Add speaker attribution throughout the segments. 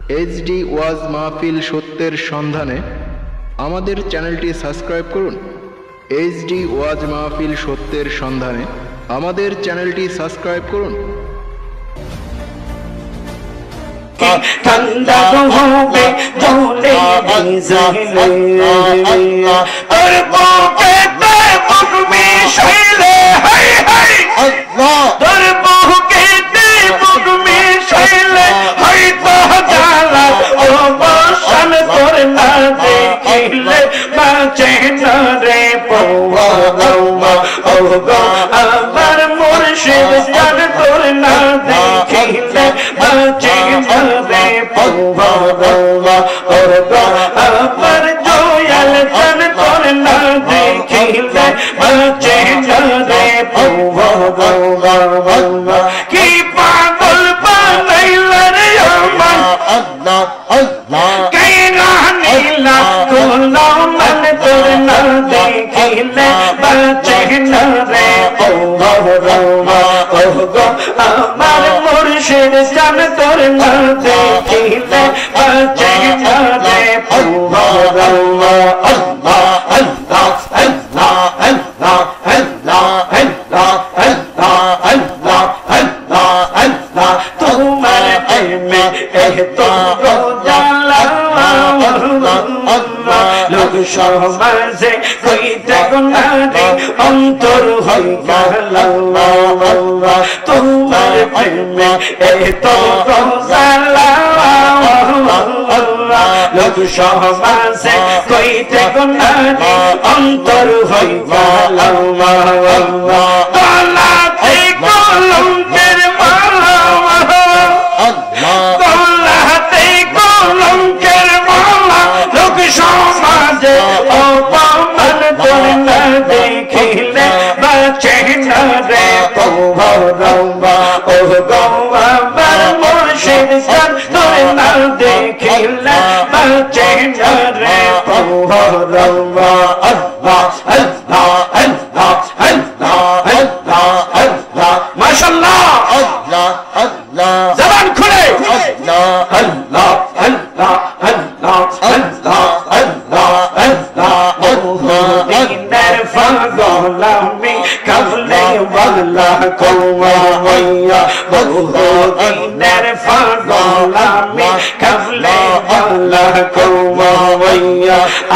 Speaker 1: HD ওয়াজ মাহফিল সত্যের সন্ধানে আমাদের চ্যানেলটি সাবস্ক্রাইব করুন। এইচডি ওয়াজ মাহফিল সত্যের সন্ধানে আমাদের চ্যানেলটি সাবস্ক্রাইব করুন।
Speaker 2: ঠান্ডা হবে দোলে ভিজলে তোর বুকেতে বুক মিশাইলে হাই হাই আল্লাহ তোর বুকেতে বুক মিশাইলে হয়তো জালা ও বসন তোর না দেখিলে বাঁচে না রে পৌয়া ও গো আমার মুর্শিদ জান তোর না দেখিলে বাঁচে না রে পৌয়া ওর গো আমার দয়াল জান তোর না দেখিলে বাঁচে না রে পৌয়া কি পাগল বানাইলা রে আমার আল্লাহ আল্লাহ কেনা নীলা তোলা মন তোর না দেখিলে বাঁচে না রে পৌয়া ও গো আমার মুর্শিদ জান তোর না দেখিলে বাঁচে না রে পৌয়া আল্লাহ আল্লাহ আল্লাহ আল্লাহ আল্লাহ আল্লাহ আল্লাহ আল্লাহ আল্লাহ তোমার প্রেমে এতো জালা লোক সমাজে কইতে গুনারে অন্তর হই গেল তোমার প্রেমে এতো জালা লোক সমাজে কইতে গুনারে অন্তর হই গেল গলাতে কলঙ্কের মালা গলাতে কলঙ্কের মালা লোক সমাজে অপমান তোর না দেখিলে বাঁচে না রে পৌয়া ও গো আমার মুর্শিদ জান তোর না দেখিলে বাঁচে না রে পৌয়া আল্লাহ আল্লাহ আল্লাহ আল্লাহ আল্লাহ আল্লাহ মাশাআল্লাহ আল্লাহ আল্লাহ জবান খুলে আল্লাহ আল্লাহ আল্লাহ আল্লাহ আল্লাহ আল্লাহ আল্লাহ দিনের পাগল আমি কাবলে বাংলা কওয়া দিনের পাগল আমি কাবলে বাংলা কওয়া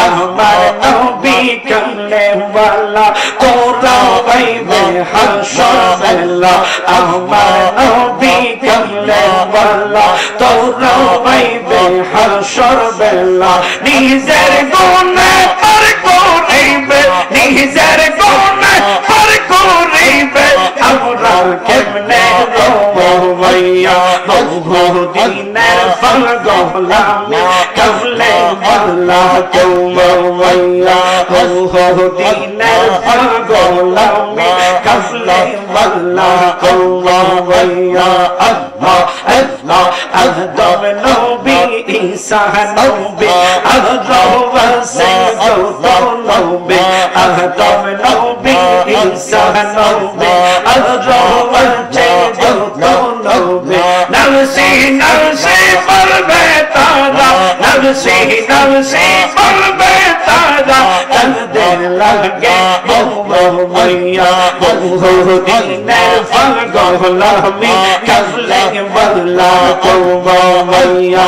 Speaker 2: আমার নবী কামলে বালা তোরা বাইবে হাসবেলা আমার নবী কামলে বালা তোরা বাইবে হাসবেলা নিজের গুনাহ পার করিবে নিজের গুনাহ পার করিবে আমরা কেমনে রোয়া দিনের পাগল আমি কামলে বালা কওয়া দিনের পাগল আমি কামলে বালা কওয়া আল্লাহ আল্লাহ আদম নবী ঈসা নবী আদম সে গৌতম নবী আদম নবী ঈসা নবী আদম সে গৌতম নবী নবসি নবসি বলবে তারা নবসি নবসি বলবে তারা তাদের লাগে মাইয়া দিনের পাগল আমি কাবলে বাংলা কওয়া মাইয়া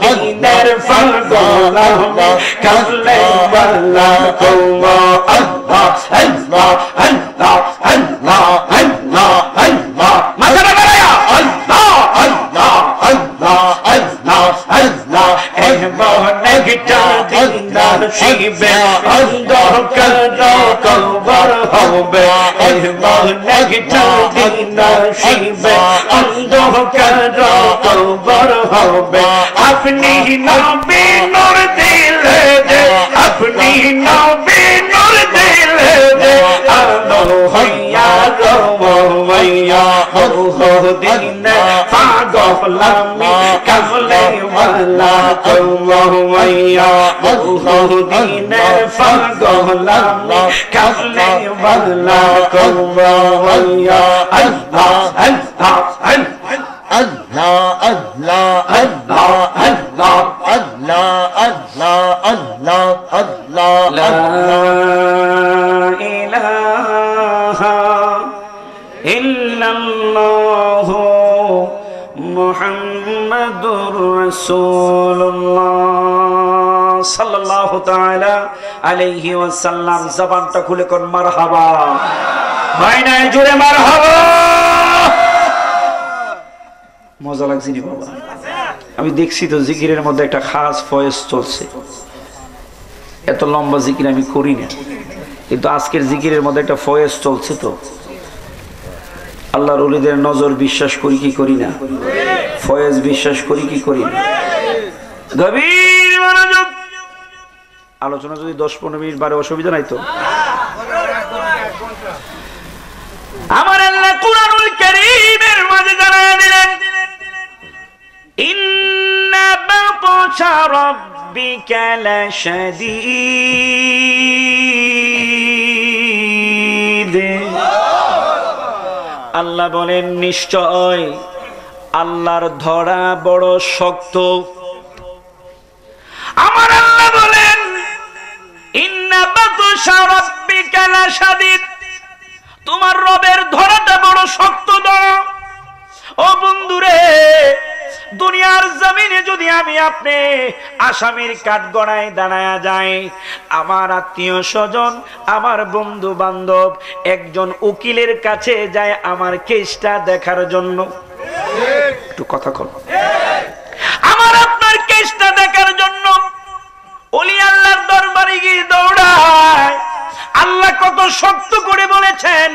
Speaker 2: দিনের পাগল আমি কাবলে বাংলা কওয়া আল্লাহ আল্লাহ আল্লাহ আল্লাহ আল্লাহ আল্লাহ মাথাটা বাড়ায়া আল্লাহ আল্লাহ আল্লাহ আল্লাহ আল্লাহ এমন একটা দিন আসিবে অন্ধকার কবর হবে এমন একটা দিন আসিবে অন্ধকার কবর হবে আপনি নবী নূর দিলে যে আপনি নবী নূর দিলে যে আলো হইয়া রওয়া দিনে পাগল আমি কামলে বালা কওয়া দিনে পাগল আমি কামলে বালা কওয়া আল্লাহ আল্লাহ আল্লাহ আল্লাহ আল্লাহ আল্লাহ আল্লাহ আল্লাহ আল্লাহ
Speaker 3: লা ইলাহা ইল্লাল্লাহু মুহাম্মাদুর রাসূলুল্লাহ সাল্লাল্লাহু তাআলা আলাইহি ওয়াসাল্লাম। জবানটা খুলে কোন মারহাবা, হয় না জোরে মারহাবা। মজা লাগছে নি বাবা? আমি দেখছি তো জিকিরের মধ্যে একটা খাস ফয়েজ চলছে। এত লম্বা জিকির আমি করি না, কিন্তু আজকের জিকিরের মধ্যে একটা ফয়েজ চলছে। তো আল্লাহর ওলিদের নজর বিশ্বাস করি কি করি না? ফয়েজ বিশ্বাস করি কি করি না? গভীর মনোযোগ। আলোচনা যদি 10-15 মিনিট বাড়ে অসুবিধা নাই তো? আমার আল্লাহ কুরআনুল কারীমের মাঝে জানায় দিলেন, ইন্না বাতশা রাব্বিকা লাশাদীদ। আল্লাহ বলেন নিশ্চয় আল্লাহর ধরা বড় শক্ত। আমার আল্লাহ বলেন ইন্না বাতশা রাব্বিকা লাশাদীদ, তোমার রবের ধরাটা বড় শক্ত ধরা। ও বন্ধুরে, দুনিয়ার জমিনে যদি আমি আপনি আসামির কাঠগড়ায় দাঁড়ায়া যাই, আমার আত্মীয় স্বজন, আমার বন্ধু বান্ধব একজন উকিলের কাছে যায় আমার কেসটা দেখার জন্য, একটু কথা কর, আমার আপনার কেসটা দেখার জন্য ওলি আল্লাহর দরবারে গিয়ে দৌড়ায়। আল্লাহ কত শক্ত করে বলেছেন,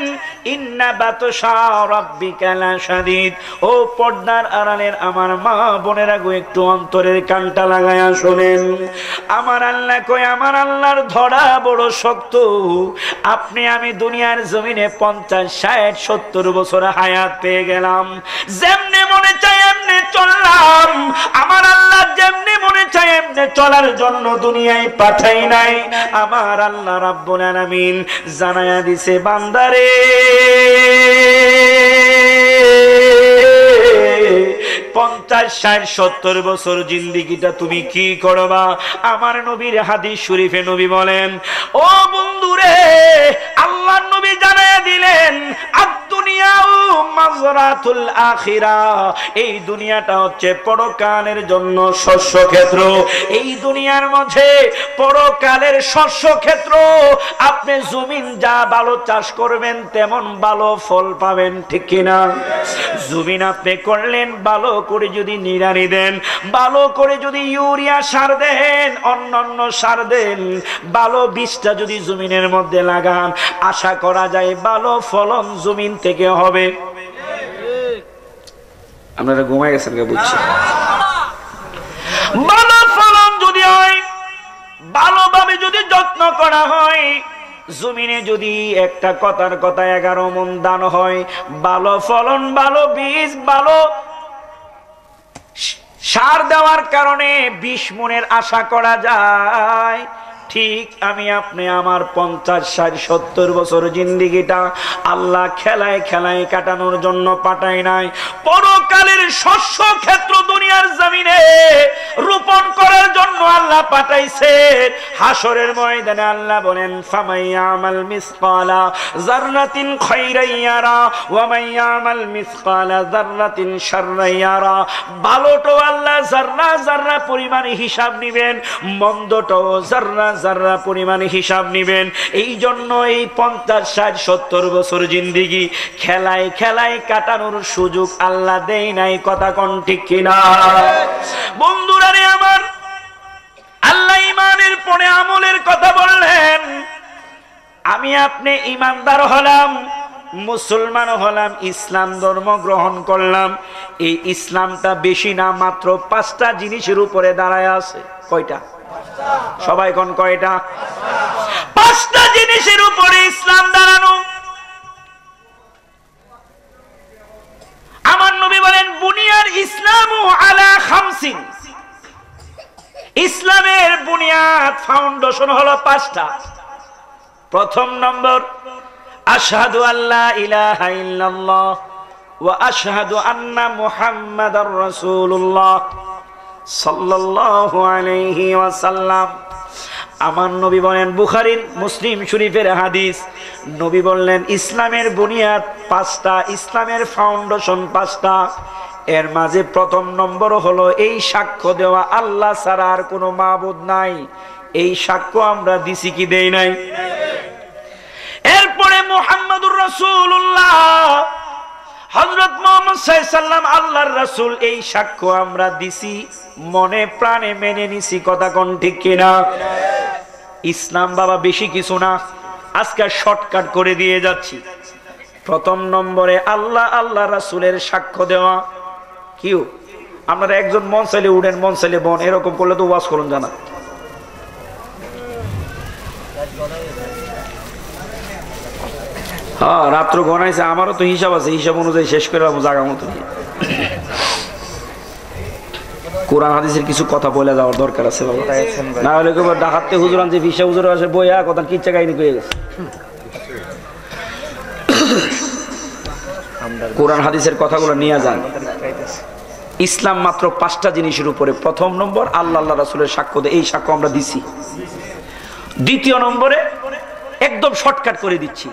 Speaker 3: ইন্না বাতশা রাব্বিকা লাশাদীদ। ও পর্দার আড়ালের আমার মা বোনেরা গো, একটু অন্তরের কানটা লাগায়া শোনেন। আমার আল্লাহ কই, আমার আল্লাহর ধরা বড় শক্ত। আপনি আমি দুনিয়ার জমিনে 50, 60, 70 বছর হায়াত পেয়ে গেলাম, যেমনে মনে চায় এমনে চললাম। আমার আল্লাহ যেমনে মনে চায় এমনে চলার জন্য দুনিয়ায় পাঠাই নাই। আমার আল্লাহ রাব্বুল আলামিন জানায়া দিছে, বান্দারে 50, 60, 70 বছর জিন্দেগিটা তুমি কি করবা? আমার নবীর হাদিস শরীফে নবী বলেন, ও বন্ধুরে, আল্লাহর নবী জানায়া দিলেন, আদ-দুনিয়াউ মাজরাতুল আখিরাহ। এই দুনিয়াটা হচ্ছে পরকালের জন্য শস্য ক্ষেত্র। এই দুনিয়ার মাঝে পরকালের শস্য ক্ষেত্র। আপনি জমিন যা ভালো চাষ করবেন তেমন ভালো ফল পাবেন, ঠিক কিনা? জমিন আপনি করলেন, ভালো করে যদি নিড়ানি দেন, ভালো করে যদি ইউরিয়া সার দেন, অন্যান্য সার দেন, ভালো বীজটা যদি জমিনের মধ্যে লাগান, আশা করা যায় ভালো ফলন জমিন থেকে হবে। আপনারা ঘুমায় গেছেন কে বুঝছি? ভালো ফলন যদি হয়, ভালোভাবে যদি যত্ন করা হয়, জমিনে যদি একটা কথার কথা 11 মণ দান হয়, ভালো ফলন, ভালো বীজ, ভালো সার দেওয়ার কারণে 20 মণের আশা করা যায়। ঠিক আমি আপনি আমার 50, 60, 70 বছর জিন্দেগিটা আল্লাহ খেলায় খেলায় কাটানোর জন্য পাঠায় নাই। পরকালের শস্য ক্ষেত্র দুনিয়ার জমিনে রোপণ করার জন্য আল্লাহ পাঠাইছে। হাসরের ময়দানে আল্লাহ বলেন, ফামাইয়ামাল মিসকালা যাররাতিন খায়রান ইয়ারা ওয়া মাইয়ামাল মিসকালা যাররাতিন শাররান ইয়ারা। ভালোটো আল্লাহ যাররা যাররা পরিমাণে হিসাব নেবেন, মন্দটো যাররা যাররা পরিমাণে হিসাব নেবেন। এই জন্য এই 50, 60, 70 বছর জিন্দেগি খেলায় খেলায় কাটানোর সুযোগ আল্লাহ দেয় নাই। কথা কোন ঠিক কিনা? বন্ধুরা রে আমার, আল্লাহ ঈমানের পরে আমলের কথা বললেন। আমি আপনি ঈমানদার হলাম, মুসলমান হলাম, ইসলাম ধর্ম গ্রহণ করলাম। এই ইসলামটা বেশি না, মাত্র 5টা জিনিসের উপরে দাঁড়ায় আছে। কয়টা? সবাই কোন কয়টা? 5টা জিনিসের উপরে ইসলাম দাঁড়ানো। আমার নবী বলেন, বুনিয়ার ইসলামু আলা খামসিন। ইসলামের বুনিয়াদ, ফাউন্ডেশন হলো 5টা। প্রথম নম্বর, আশহাদু আল্লা ইলাহা ইল্লাল্লাহ ওয়া আশহাদু আন্না মুহাম্মাদার রাসূলুল্লাহ সাল্লাল্লাহু আলাইহি ওয়াসাল্লাম। আমার নবী বলেন, বুখারীর মুসলিম শরীফের হাদিস, নবী বললেন ইসলামের বুনিয়াদ 5টা, ইসলামের ফাউন্ডেশন 5টা। এর মাঝে প্রথম নম্বর হলো এই সাক্ষ্য দেওয়া আল্লাহ ছাড়া আর কোনো মাবুদ নাই। এই সাক্ষ্য আমরা দিছি কি দেই নাই? এরপরে মুহাম্মদুর রাসূলুল্লাহ, হযরত মুহাম্মদ সাল্লাল্লাহু আলাইহি সাল্লাম আল্লাহর রাসূল, এই সাক্ষ্য আমরা দিছি, মনে প্রাণে মেনে নিছি। কথা কোন ঠিক কিনা? ইসলাম বাবা বেশি কিছু না, আজকে শর্টকাট করে দিয়ে যাচ্ছি। প্রথম নম্বরে আল্লাহ আল্লাহ রাসূলের সাক্ষ্য দেওয়া। কিউ আপনারা একজন মন চাইলে উঠেন, মন চাইলে বন, এরকম করলে তো ওয়াজ করুন জানা। হ্যাঁ, রাত্র ঘনাইছে, আমারও তো হিসাব আছে, হিসাব অনুযায়ী শেষ করে জায়গা মতো। কোরআন হাদিসের কিছু কথা বলে যাওয়ার দরকার আছে বাবা, না হলে ডাকাতে হুজুরান যে ভিসা হুজুর আসে বইয়া কথা কিচ্ছা কাহিনী করে গেছে। কোরআন হাদিসের কথাগুলো নিয়ে যান। ইসলাম মাত্র 5টা জিনিসের উপরে। প্রথম নম্বর আল্লাহ আল্লাহ রাসূলের সাক্ষ্য দেয়, এই সাক্ষ্য আমরা দিছি। দ্বিতীয় নম্বরে একদম শর্টকাট করে দিচ্ছি,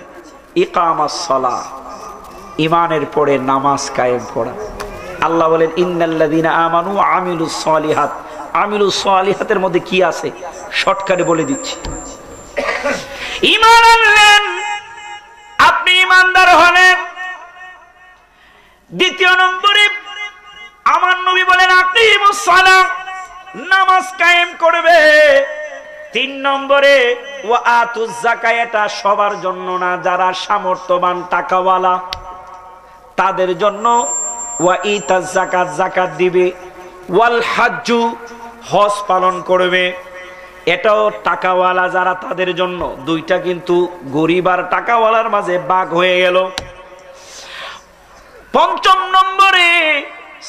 Speaker 3: ইকামাস সালাহ, ঈমানের পরে নামাজ কায়েম করা। আল্লাহ বলেন ইন্নাল্লাযীনা আমানু ওয়া আমিলুস সালিহাত। আমিলুস সালিহাতের মধ্যে কি আছে শর্টকাটে বলে দিচ্ছি। ঈমান আনলেন, আপনি ঈমানদার হলেন। দ্বিতীয় নম্বরে আমার নবী বলেন আকিমুস সালাহ, নামাজ কায়েম করবে। 3 নম্বরে ওয়া আতুজ যাকাত, এটা সবার জন্য না, যারা সামর্থ্যবান টাকাওয়ালা তাদের জন্য। ওয়া ইতাজ যাকাত, যাকাত দিবে। ওয়াল হাজ্জু, হজ পালন করবে, এটাও টাকাওয়ালা যারা তাদের জন্য। 2টা কিন্তু গরিব আর টাকাওয়ালার মাঝে ভাগ হয়ে গেল। 5ম নম্বরে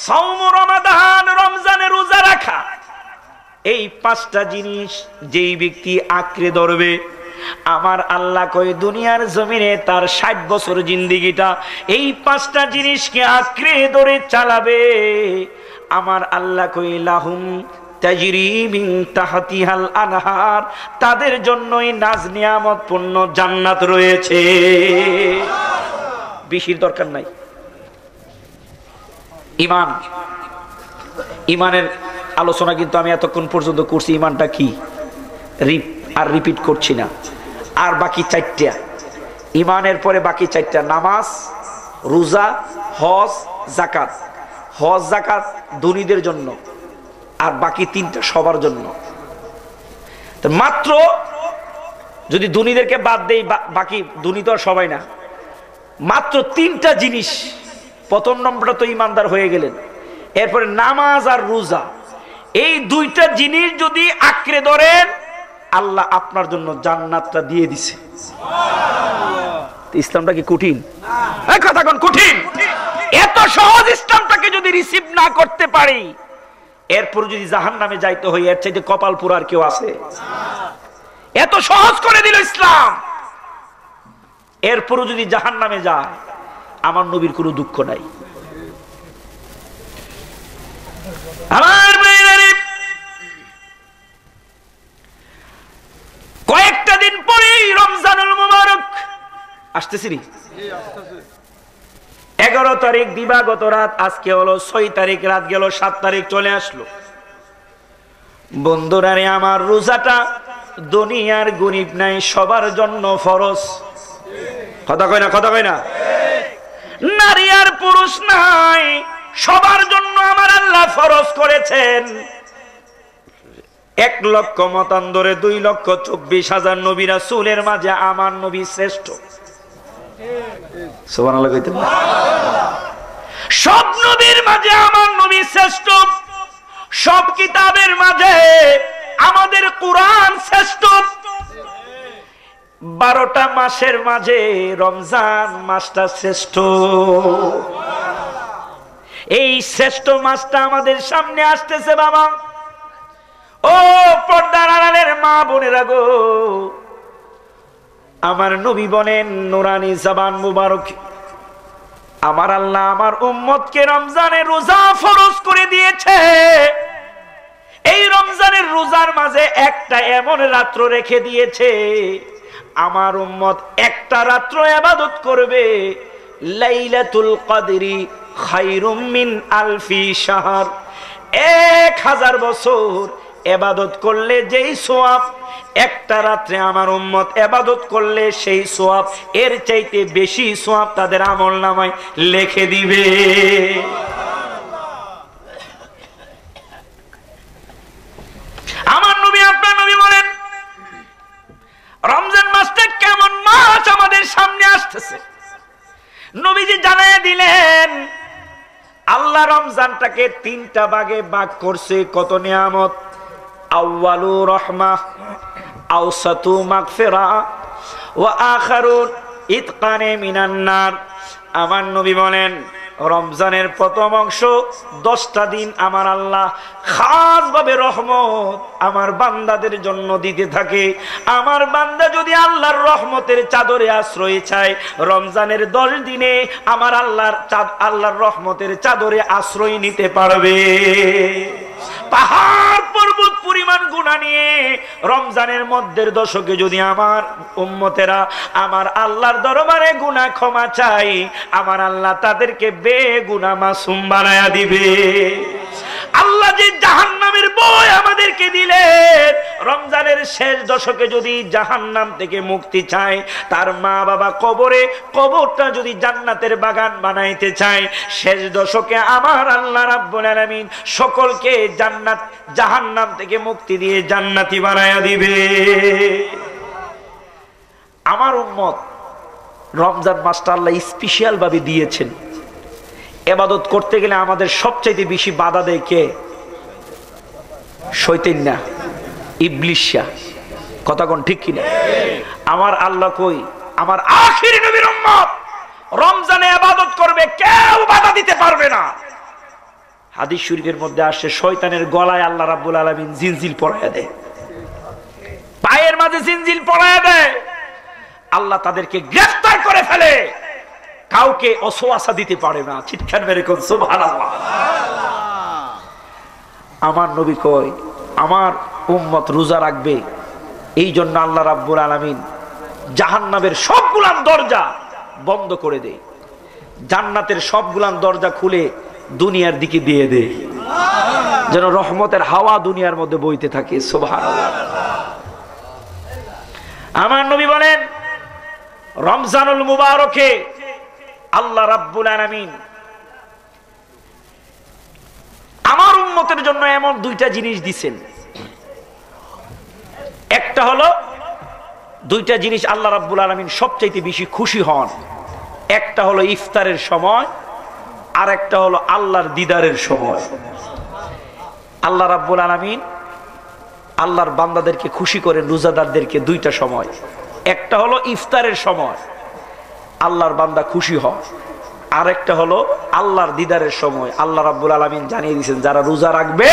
Speaker 3: সাওম রমাদান, রমজানের রোজা রাখা। এই 5টা জিনিস যেই ব্যক্তি আঁকড়ে ধরবে, আমার আল্লাহ কই দুনিয়ার জমিনে তার 60 বছর জিন্দেগিটা এই 5টা জিনিসকে আঁকড়ে ধরে চালাবে, আমার আল্লাহ কই লাহুম তাজরি মিন তাহতিহাল আনহার, তাদের জন্যই নাজ নিয়ামত পূর্ণ জান্নাত রয়েছে। বেশির দরকার নাই। ঈমান, ঈমানের আলোচনা কিন্তু আমি এতক্ষণ পর্যন্ত করছি। ঈমানটা কি আর রিপিট করছি না। আর বাকি 4টা, ঈমানের পরে বাকি 4টা, নামাজ, রোজা, হজ, যাকাত। হজ যাকাত ধনীদের জন্য, আর বাকি 3টা সবার জন্য। তো মাত্র যদি ধনীদেরকে বাদ দেই, বাকি ধনী তো আর সবাই না, মাত্র 3টা জিনিস। প্রথম নম্বরটা তো ঈমানদার হয়ে গেলেন। এরপরে নামাজ আর রোজা, এই 2টা জিনিস যদি আঁকড়ে ধরেন, আল্লাহ আপনার জন্য জান্নাতটা দিয়ে দিছে। ইসলামটা কি কঠিন? কথা কোন কঠিন? এত সহজ ইসলামটাকে যদি রিসিভ না করতে পারি, এরপর যদি জাহান্নামে যাইতে হয়, এর চাইতে কপাল পুরার কেউ আছে? এত সহজ করে দিল ইসলাম, এরপরও যদি জাহান্নামে যায়, আমার নবীর কোনো দুঃখ নাই। আমার ভাইয়েরা, কয়েকটা দিন পরেই রমজানুল মুবারক আসতেছি। 11 তারিখ দিবাগত রাত, আজকে হলো 6 তারিখ, রাত গেল 7 তারিখ চলে আসলো। বন্ধুরা রে আমার, রোজাটা দুনিয়ার গরিব নাই, সবার জন্য ফরজ। কথা কয় না? কথা কয় না? নারী আর পুরুষ নাই, সবার জন্য আমার আল্লাহ ফরজ করেছেন। 1 লক্ষ মতান্তরে 2,24,000 নবী রাসূলের মাঝে আমার নবী শ্রেষ্ঠ। সুবহানাল্লাহ কইতে, সব নবীর মাঝে আমার নবী শ্রেষ্ঠ। সব কিতাবের মাঝে আমাদের কোরআন শ্রেষ্ঠ। 12টা মাসের মাঝে রমজান মাসটা শ্রেষ্ঠ। এই শ্রেষ্ঠ মাসটা আমাদের সামনে আসতেছে বাবা। ও পর্দার আড়ালের মা বোনেরা গো, আমার নবী বলেন নুরানি জবান মুবারক, আমার আল্লাহ আমার উম্মতকে রমজানে রোজা ফরজ করে দিয়েছে। রোজার মাঝে একটা এমন রাত্র রেখে দিয়েছে, আমার উম্মত একটা রাত্র ইবাদত করবে, লাইলাতুল কদরি খায়রুম মিন আলফি শাহর, 1000 বছর ইবাদত করলে যেই সওয়াব, একটা রাত্রে আমার উম্মত ইবাদত করলে সেই সওয়াব, এর চাইতে বেশি সওয়াব তাদের আমলনামায় লিখে দিবে। আমার নবী, আপনার নবী বলেন রমজান মাসটা কেমন মাস আমাদের সামনে আসতেছে। নবীজি জানায় দিলেন আল্লাহ রমজানটাকে 3টা ভাগে ভাগ করছে। কত নিয়ামত! আউয়ালু রাহমাহ, আওসাতু মাগফিরা ওয়া আখিরু ইতকানে মিনান নার। আমার নবী বলেন রমজানের প্রথম অংশ 10টা দিন আমার আল্লাহ খাস ভাবে রহমত আমার বান্দাদের জন্য দিতে থাকে। আমার বান্দা যদি আল্লাহর রহমতের চাদরে আশ্রয় চায়, রমজানের 10 দিনে আমার আল্লাহর রহমতের চাদরে আশ্রয় নিতে পারবে। পাহাড় পর্বত পরিমাণ গুনাহ নিয়ে রমজানের মধ্যের দশকে যদি আমার উম্মতেরা আমার আল্লাহর দরবারে গুনাহ ক্ষমা চাই, আমার আল্লাহ তাদেরকে বেগুনাহ মাসুম বানায়া দিবে। আল্লাহ যে জাহান্নামের ভয় আমাদেরকে দিলেন, রমজানের শেষ দশকে যদি জাহান্নাম থেকে মুক্তি চায়, তার মা বাবা কবরটা যদি জান্নাতের বাগান বানাইতে চায়, শেষ দশকে আমার আল্লাহ রাব্বুল আলামিন সকলকে জাহান্নাম থেকে মুক্তি দিয়ে জান্নাতি বানায়া দিবে। আমার উম্মত রমজান মাসটা আল্লাহ স্পেশাল ভাবে দিয়েছেন। ইবাদত করতে গেলে আমাদের সবচাইতে বেশি বাধা দেয় কে? শয়তান না, ইবলিশা। কথা কোন ঠিক কিনা? আমার আল্লাহ কই আমার আখিরি নবীর উম্মত রমজানে ইবাদত করবে, কেউ বাধা দিতে পারবে না। হাদিস শরীফের মধ্যে আসে শয়তানের গলায় আল্লাহ রাব্বুল আলামিন জিনজিল পরায়া দেয়, পায়ের মাঝে জিনজিল পরায়া দেয়। আল্লাহ তাদেরকে গ্রেফতার করে ফেলে, কাউকে অসওয়াসা দিতে পারে না। চিৎকার মেরে কোন সুবহানাল্লাহ। আমার নবী কয় আমার উম্মত রোজা রাখবে, এই জন্য আল্লাহ রাব্বুল আলামিন জাহান্নামের সবগুলান দরজা বন্ধ করে দেয়, জান্নাতের সবগুলান দরজা খুলে দুনিয়ার দিকে দিয়ে দেয়, যেন রহমতের হাওয়া দুনিয়ার মধ্যে বইতে থাকে। সুবহানাল্লাহ। আমার নবী বলেন রমজানুল মুবারকে আল্লাহ রাব্বুল আলামিন আমার উম্মতের জন্য এমন 2টা জিনিস দিবেন। একটা হলো 2টা জিনিস আল্লাহ রাব্বুল আলামিন সবচাইতে বেশি খুশি হন। একটা হলো ইফতারের সময়, আর একটা হলো আল্লাহর দিদারের সময়। আল্লাহ রাব্বুল আলামিন আল্লাহর বান্দাদেরকে খুশি করেন রোজাদারদেরকে 2টা সময়। একটা হলো ইফতারের সময়, আল্লাহর বান্দা খুশি হয়, আর একটা হলো আল্লাহর দিদারের সময়। আল্লাহ রাব্বুল আলামিন জানিয়ে দিয়েছেন যারা রোজা রাখবে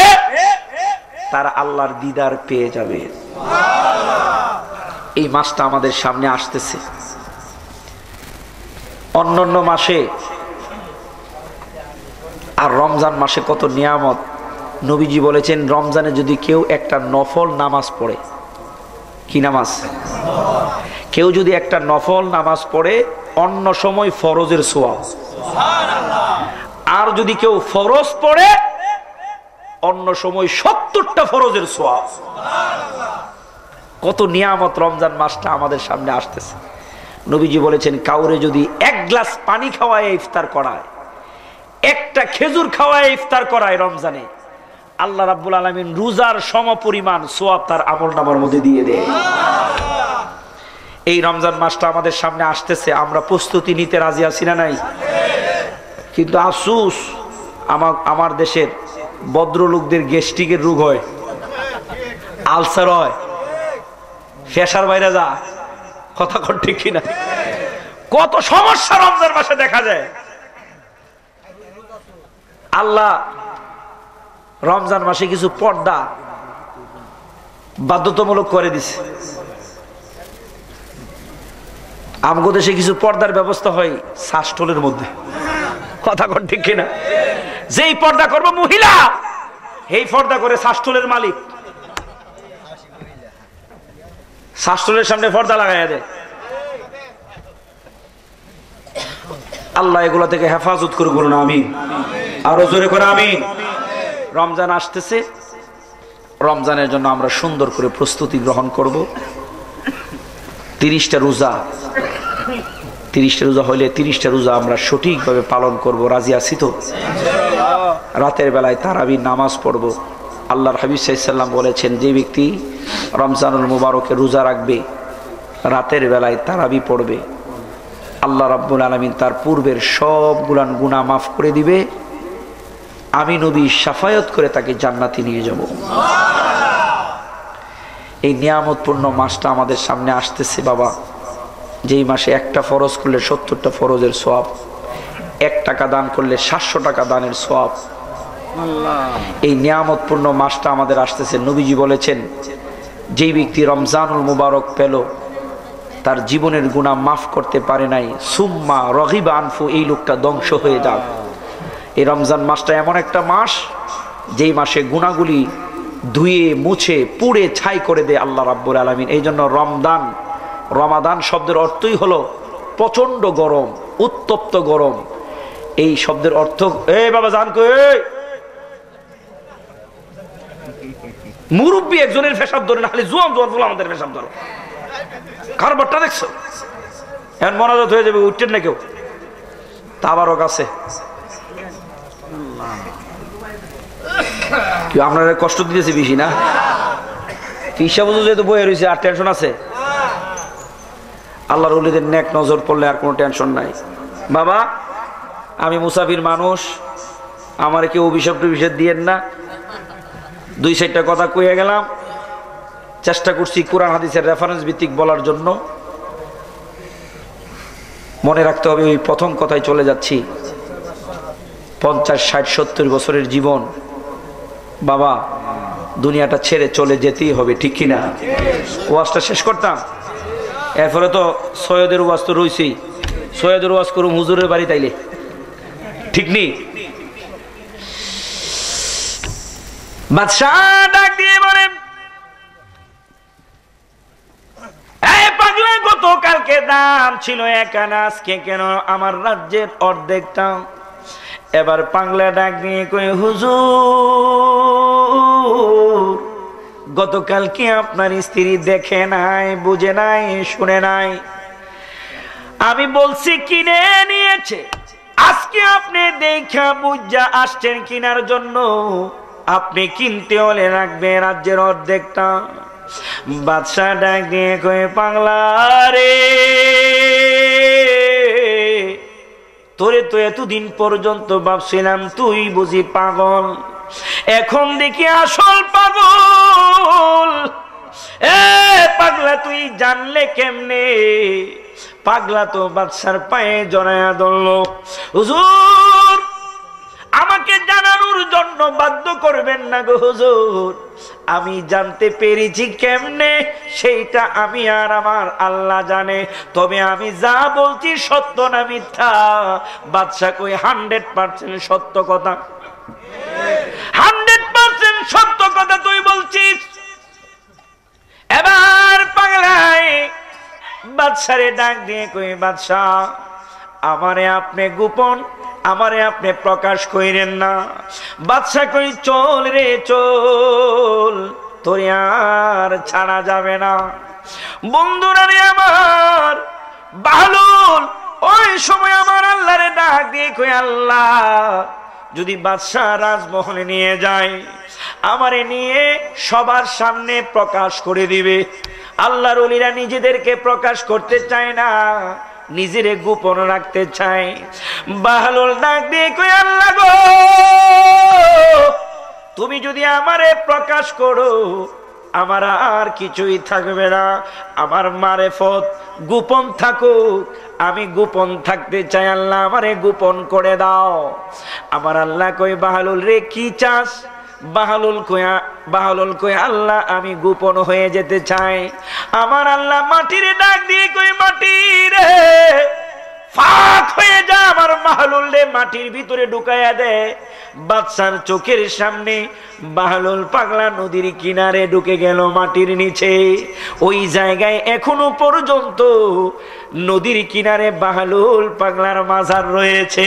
Speaker 3: তারা আল্লাহর দিদার পেয়ে যাবে। এই মাসটা আমাদের সামনে আসতেছে। অন্যান্য মাসে আর রমজান মাসে কত নিয়ামত। নবীজি বলেছেন রমজানে যদি কেউ একটা নফল নামাজ পড়ে, কি নামাজ? কেউ যদি একটা নফল নামাজ পড়ে অন্য সময় ফরজের সওয়াব, আর যদি কেউ ফরজ পড়ে অন্য সময় 70টা ফরজের সওয়াব। কত নিয়ামত রমজান মাসটা আমাদের সামনে আসতেছে। নবীজি বলেছেন কাউরে যদি 1 গ্লাস পানি খাওয়ায় ইফতার করায়, একটা খেজুর খাওয়ায় ইফতার করায় রমজানে, আল্লাহ রাব্বুল আলামিন রোজার সমপরিমাণ সওয়াব তার আমলনামার মধ্যে দিয়ে দেয়। এই রমজান মাসটা আমাদের সামনে আসতেছে, আমরা প্রস্তুতি নিতে রাজি আছি না নাই? কিন্তু আফসোস আমার দেশের ভদ্রলোকদের গ্যাস্ট্রিকের রোগ হয়, আলসার হয়, ফেসার বাইরে যা। কথা কোন ঠিক কিনা? কত সমস্যা রমজান মাসে দেখা যায়। আল্লাহ রমজান মাসে কিছু পর্দা বাধ্যতামূলক করে দিছে। আমগো দেশে কিছু পর্দার ব্যবস্থা হয় শাসটলের মধ্যে। কথা কোন ঠিক কিনা? যেই পর্দা করবে মহিলা, এই পর্দা করে শাসটলের মালিক। শাস্ত্রের সামনে পর্দা লাগাইয়া দেয়। আল্লাহ এগুলা থেকে হেফাজত করে বলুন আমিন। আরো জোরে করে আমিন। রমজান আসতেছে, রমজানের জন্য আমরা সুন্দর করে প্রস্তুতি গ্রহণ করব। 30টা রোজা, 30টা রোজা হইলে 30টা রোজা আমরা সঠিকভাবে পালন করব। রাজি আছি তো? রাতের বেলায় তারাবির নামাজ পড়ব। আল্লাহর হাবিব সাল্লাল্লাহু আলাইহি ওয়াসাল্লাম বলেছেন, যে ব্যক্তি রমজানুল মুবারকে রোজা রাখবে, রাতের বেলায় তারাবি পড়বে, আল্লাহ রাব্বুল আলামিন তার পূর্বের সবগুলা গুনাহ মাফ করে দিবে। আমি নবী শাফায়াত করে তাকে জান্নাতে নিয়ে যাব। এই নিয়ামতপূর্ণ মাসটা আমাদের সামনে আসতেছে বাবা, যেই মাসে একটা ফরজ করলে 70টা ফরজের সওয়াব, 1 টাকা দান করলে 700 টাকা দানের সওয়াব। এই নিয়ামতপূর্ণ মাসটা আমাদের আসতেছে। নবীজি বলেছেন, যেই ব্যক্তি রমজানুল মুবারক পেল, তার জীবনের গুনাহ মাফ করতে পারে নাই, সুম্মা রগিবা আনফু, এই লোকটা ধ্বংস হয়ে যাক। এই রমজান মাসটা এমন একটা মাস, যেই মাসে গুনাহগুলি ধুয়ে মুছে পুড়ে ছাই করে দেয় আল্লাহ রাব্বুল আলামিন। এই জন্য রমাদান শব্দের অর্থই হলো প্রচন্ড গরম, উত্তপ্ত গরম। এই শব্দের অর্থ, বাবা জান কই, মুরব্বী একজনের পেশাব ধরে না, খালি জোয়ান আমাদের পেশাব ধরো। কারবারটা দেখছো? এখন মনোযোগ হয়ে যাবে, উঠছেন না কেউ? তাবারক আছে, আপনারা কষ্ট দিতেছে বেশি না? হিসাব যেহেতু বয়ে রয়েছে, আর টেনশন আছে? আল্লাহর ওলিদের নেক নজর পড়লে আর কোনো টেনশন নাই। বাবা, আমি মুসাফির মানুষ, আমার কেউ অভিশাপ টভিশাপ দিয়েন না। 2-4টা কথা কইয়া গেলাম, চেষ্টা করছি কোরআন হাদিসের রেফারেন্স ভিত্তিক বলার জন্য। মনে রাখতে হবে, ওই প্রথম কথায় চলে যাচ্ছি। 50, 60, 70 বছরের জীবন বাবা, দুনিয়াটা ছেড়ে চলে যেতেই হবে, ঠিক কিনা? ওয়াজটা শেষ করতাম, এরপরে তো সৈয়দের ওয়াজ তো রয়েছেই। সৈয়দের ওয়াজ করুম হুজুরের বাড়ি তাইলে, ঠিক নেই? বাদশাহ ডাক দিয়ে বলেন, এই পাগলা, গতকালকে দাম ছিল 1 আনা, আজকে কেন আমার রাজ্যের অর্ধেকটা? এবার পাগলা ডাক দিয়ে কই, হুজুর, গতকালকে আপনার স্ত্রী দেখে নাই, বুঝে নাই, শুনে নাই। আমি বলছি কিনে নিয়েছে, আজকে আপনি দেখা বুঝা আসছেন কিনার জন্য। আপনি কিনতে হলে রাখবে রাজ্যের অর্ধেকটা। বাদশাহ ডাক দিয়ে কয়ে, পাগলা রে, তোরে তো এতদিন পর্যন্ত ভাবছিলাম তুই বুঝি পাগল, এখন দেখি আসল পাগল। পাগলা, তুই জানলে কেমনে? পাগলা তো বাদশার পায়ে জড়ায়া ধরল, হুজুর আমাকে জানানোর জন্য বাধ্য করবেন না গো হুজুর, আমি জানতে পেরেছি কেমনে সেইটা আমি আর আমার আল্লাহ জানে। তবে আমি যা বলছি সত্য না মিথ্যা? বাদশা কই, 100% সত্য কথা। 100% সত্য কথা তুই বলছিস। এবার পাগলাই বাদশারে ডাক দিয়ে কই, বাদশা, আমারে আপনি গোপন, আমারে আপনি প্রকাশ কইরেন না। বাদশা কই, চল রে চল, তোর আর ছাড়া যাবে না। বন্ধুরা রে আমার, বাহলুল ওই সময় আমার আল্লাহরে ডাক দিয়ে কই, আল্লাহ, যদি বাদশা রাজমহলে নিয়ে যায়, আমারে নিয়ে সবার সামনে প্রকাশ করে দিবে। আল্লাহর ওলিরা নিজেদেরকে প্রকাশ করতে চায় না, নিজেরে গোপন রাখতে চায়। বাহলুল ডাক দিয়ে কই, আল্লাহ গো, তুমি যদি আমারে প্রকাশ করো, আমার আর কিছুই থাকবে না। আমার মারেফত গোপন থাকুক, আমি গোপন থাকতে চাই। আল্লাহ আমারে গোপন করে দাও। আমার আল্লাহ কই, বাহলুল রে, কি চাস? বাহলুল কই, আল্লাহ আমি গোপন হয়ে যেতে চাই। আমার আল্লাহ মাটিরে ডাক দিয়ে কই, মাটি রে, ফাঁক হয়ে যা আমার বাহলুল রে মাটির ভিতরে ঢুকাইয়া দে। বাচ্চার চোখের সামনে বাহলুল পাগলা নদীর কিনারে ঢুকে গেল মাটির নিচে। ওই জায়গায় এখনো পর্যন্ত নদীর কিনারে বাহলুল পাগলার মাজার রয়েছে।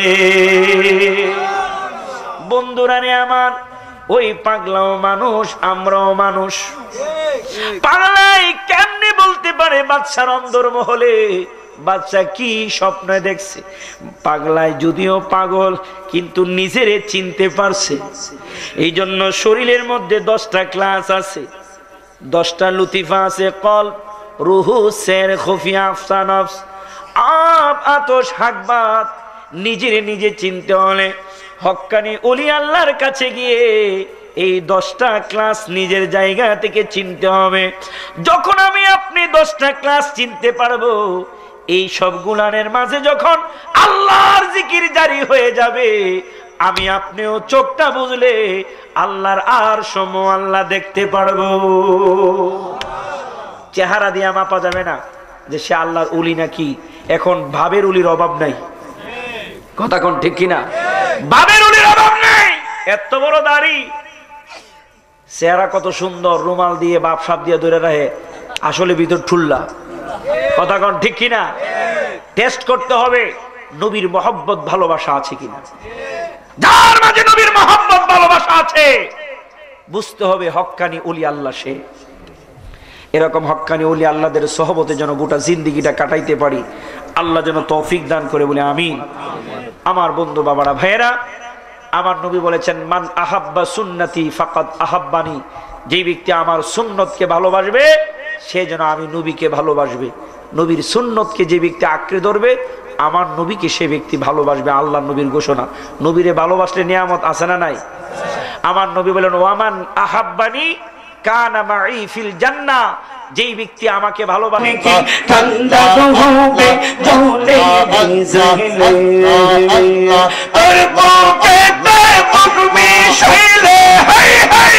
Speaker 3: বন্ধুরা রে আমার, ওই পাগলাও মানুষ, আমরাও মানুষ। পাগলাই কেমনে বলতে পারে বাচ্চার অন্তর্মহলে বাচ্চা কি স্বপ্ন দেখছে? পাগলায় যদিও পাগল কিন্তু নিজেরে চিনতে পারছে। এই জন্য শরীরের মধ্যে 10টা ক্লাস আছে, 10টা লুতিফা আছে। কল, রুহু, সের, খুফিয়া, আফসা, নফস, আব, আতশ, হাকবাত। নিজেরে নিজে চিনতে হলে হক্কানি ওলি আল্লাহর কাছে গিয়ে এই 10টা ক্লাস নিজের জায়গা থেকে চিনতে হবে। যখন আমি আপনি 10টা ক্লাস চিনতে পারবো, এই সব গুলানের মাঝে যখন আল্লাহর জিকির জারি হয়ে যাবে, আমি আপনিও চোখটা বুঝলে আল্লাহর আর সময় আল্লাহ দেখতে পারবো। চেহারা দিয়ে মাপা যাবে না যে সে আল্লাহর উলি নাকি। এখন ভাবের উলির অভাব নাই, কথা কোন ঠিক কিনা? ভাবের উলির অভাব নাই। এত বড় দাড়ি, চেহারা কত সুন্দর, রুমাল দিয়ে বাপ সাপ দিয়ে ধরে রাখে, আসলে ভিতর ঠুল্লা, কথা কোন ঠিক কিনা? টেস্ট করতে হবে নবীর মহব্বত ভালোবাসা আছে কিনা। যার মাঝে নবীর মহব্বত ভালোবাসা আছে, বুঝতে হবে হক্কানি ওলি আল্লাহ সে। এরকম হক্কানি ওলি আল্লাহদের সহবতে যেন গোটা জিন্দিগিটা কাটাইতে পারি, আল্লাহ যেন তৌফিক দান করে বলে আমিন। আমার বন্ধু বাবারা, ভাইয়েরা, আমার নবী বলেছেন, মান আহাব্বা সুন্নতি ফাকাদ আহাব্বানি। যে ব্যক্তি আমার সুন্নতকে ভালোবাসবে সে যেন আমি নবীকে ভালোবাসবে। নবীর সুন্নতকে যে ব্যক্তি আঁকড়ে ধরবে, আমার নবীকে সে ব্যক্তি ভালোবাসবে। আল্লাহ নবীর ঘোষণা। নবীরে ভালোবাসলে নিয়ামত আছে না নাই? আমার নবী বলেন, ওয়ামান আহাব্বানি কানা মাই ফিল জান্নাহ। যেই ব্যক্তি আমাকে ভালোবাসে ঠান্ডা হবে ঝোলে ভিজলে, তোর বুকেতে বুকমি শৈলে, হাই হাই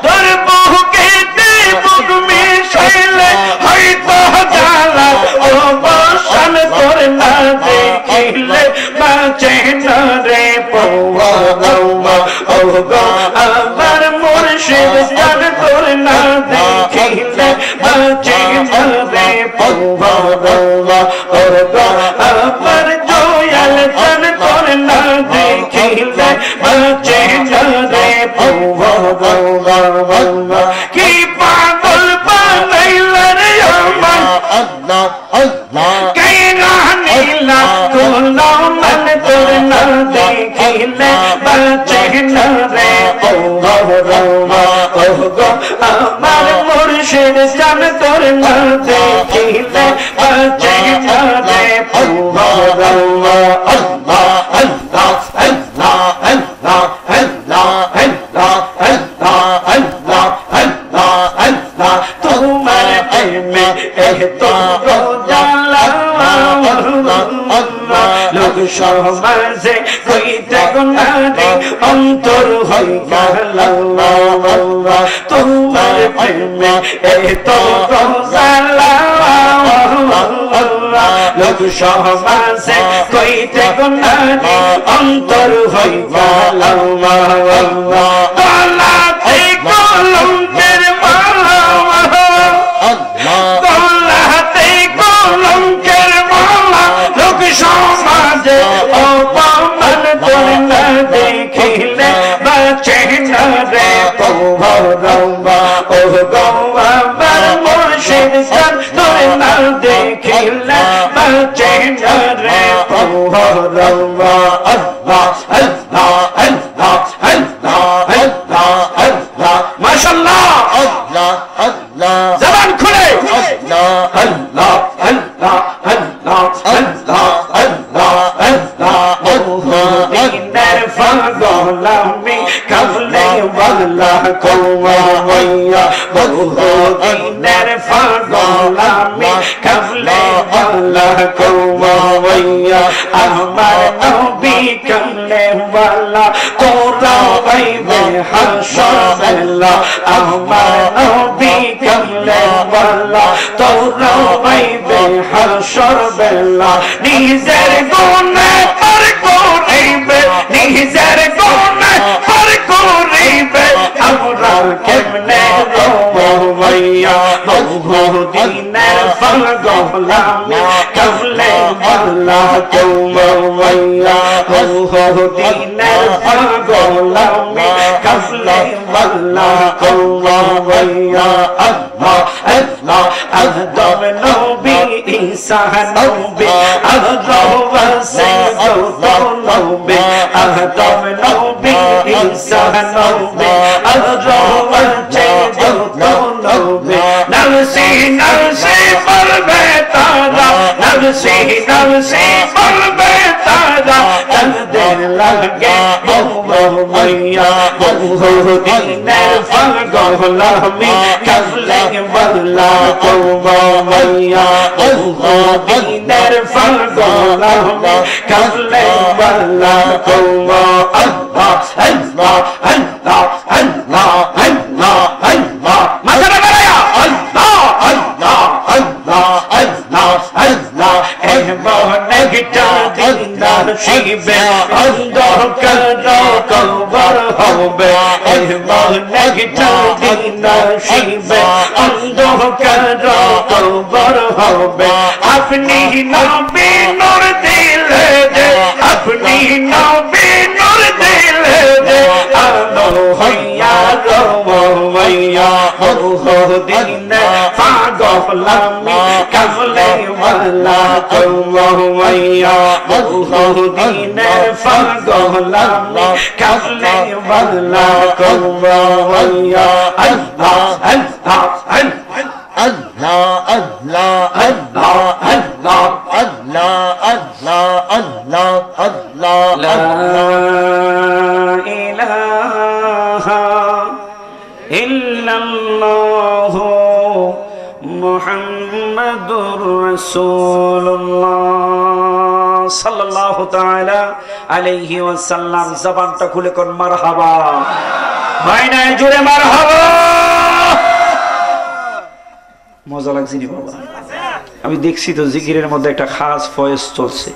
Speaker 3: তোর বুকেতে বুকমি শৈলে, হয়তো জালা ও বসান তোর না দেখিলে বাঁচে না রে পৌয়া গৌয়া। ও গো আমার মুর্শিদ জান তোর না দেখিলে বাঁচে না রে পৌয়া গৌয়া। ও গো আমার জয়াল জান তোর না দেখিলে বাঁচে না রে পৌয়া গৌয়া। কি পাগল বানাইলা রে আমার আল্লাহ আল্লাহ, কে গানিলা তোলা মন তোর না দেখিলে বাঁচে না রে পৌয়া গৌয়া। ও গো আমার মুর্শিদ জান তোর না দেখিলে বাঁচে না রে পৌয়া গৌয়া। আল্লাহ আল্লাহ আল্লাহ আল্লাহ আল্লাহ আল্লাহ আল্লাহ আল্লাহ আল্লাহ আল্লাহ, তোমার প্রেমে এত জালা লোক সমাজে কইতে গুনারে অন্তর হই গেল। তোমার প্রেমে এত জালা লোক সমাজে কইতে গুনারে অন্তর হই গেল। গলাতে কলঙ্কের মালা, গলাতে কলঙ্কের মালা, লোক সমাজে অপমান তোর না দেখিলে বাঁচে না রে পৌয়া গৌয়া। ও গো আমার মুর্শিদ জান তোর না দেখিলে বাঁচে না রে পৌয়া গৌয়া। আল্লাহ আল্লাহ আল্লাহ আল্লাহ আল্লাহ আল্লাহ, মাশাআল্লাহ, আল্লাহ আল্লাহ, জবান খুলে আল্লাহ আল্লাহ আল্লাহ আল্লাহ আল্লাহ আল্লাহ আল্লাহ। মদিনার পাগল আমি কামলে ওয়ালা কওয়া, মদিনার পাগল আমি কামলে ওয়ালা কওয়া। আমার নবী কামলে ওয়ালা তোরা পাইবে হাসর বেলা। আমার নবী কামলে ওয়ালা তোরা পাইবে হাসর বেলা। আল্লাহ নিজের গুণে পার করিবে নিজের গুণে পার করিবে আমরা কেমনে ভাইয়া বহুদিনের ফলগলামি কবলে আল্লাহ ভাইয়া বহুদিনের ফলগলামি কবলে আল্লাহ ভাইয়া আল্লাহ আল্লাহ আদম নবী ঈসা নবী আল্লাহ ওয়াসে নবী আদম নবী ঈসা নবী আল্লাহ ওয়াসে নবী নফসি নফসি বলবে তারা নফসি নফসি বলবে তারা তাদের লাগে ভাইয়া বহুদিনের ফলগলামি কবলে আল্লাহ ভাইয়া বহুদিনের ফলগলামি কবলে আল্লাহ আল্লাহ আল্লাহ আল্লাহ আল্লাহ আল্লাহ আল্লাহ মাথাটা বাড়ায়া আল্লাহ আল্লাহ আল্লাহ আল্লাহ আল্লাহ এমনে গিটা দিনদার শিবে অন্ধকার কবর হবে এমনে গিটা দিনদার শিবে অন্ধকার কবর হবে আপনি নবী নূর দিলে দে আপনি নবী নূর দিলে দে আলো হইয়া রওয়া বহুদিনে পাগলামি কবলে ওয়ালা ভাইয়া বহুদিনে পাগলামি কবলে ওয়ালা ভাইয়া আল্লাহ আল্লাহ আল্লাহ
Speaker 2: আল্লাহ আল্লাহ আল্লাহ আল্লাহ আল্লাহ আল্লাহ আল্লাহ
Speaker 3: লা ইলাহা ইল্লাল্লাহু মুহাম্মাদুর রাসূলুল্লাহ সাল্লাল্লাহু তাআলা আলাইহি ওয়াসাল্লাম। জবানটা খুলে কোন মারহাবা, মাইনায় জুড়ে মারহাবা। মজা লাগছে নি বাবা? আমি দেখছি তো জিকিরের মধ্যে একটা খাস ফয়েজ চলছে।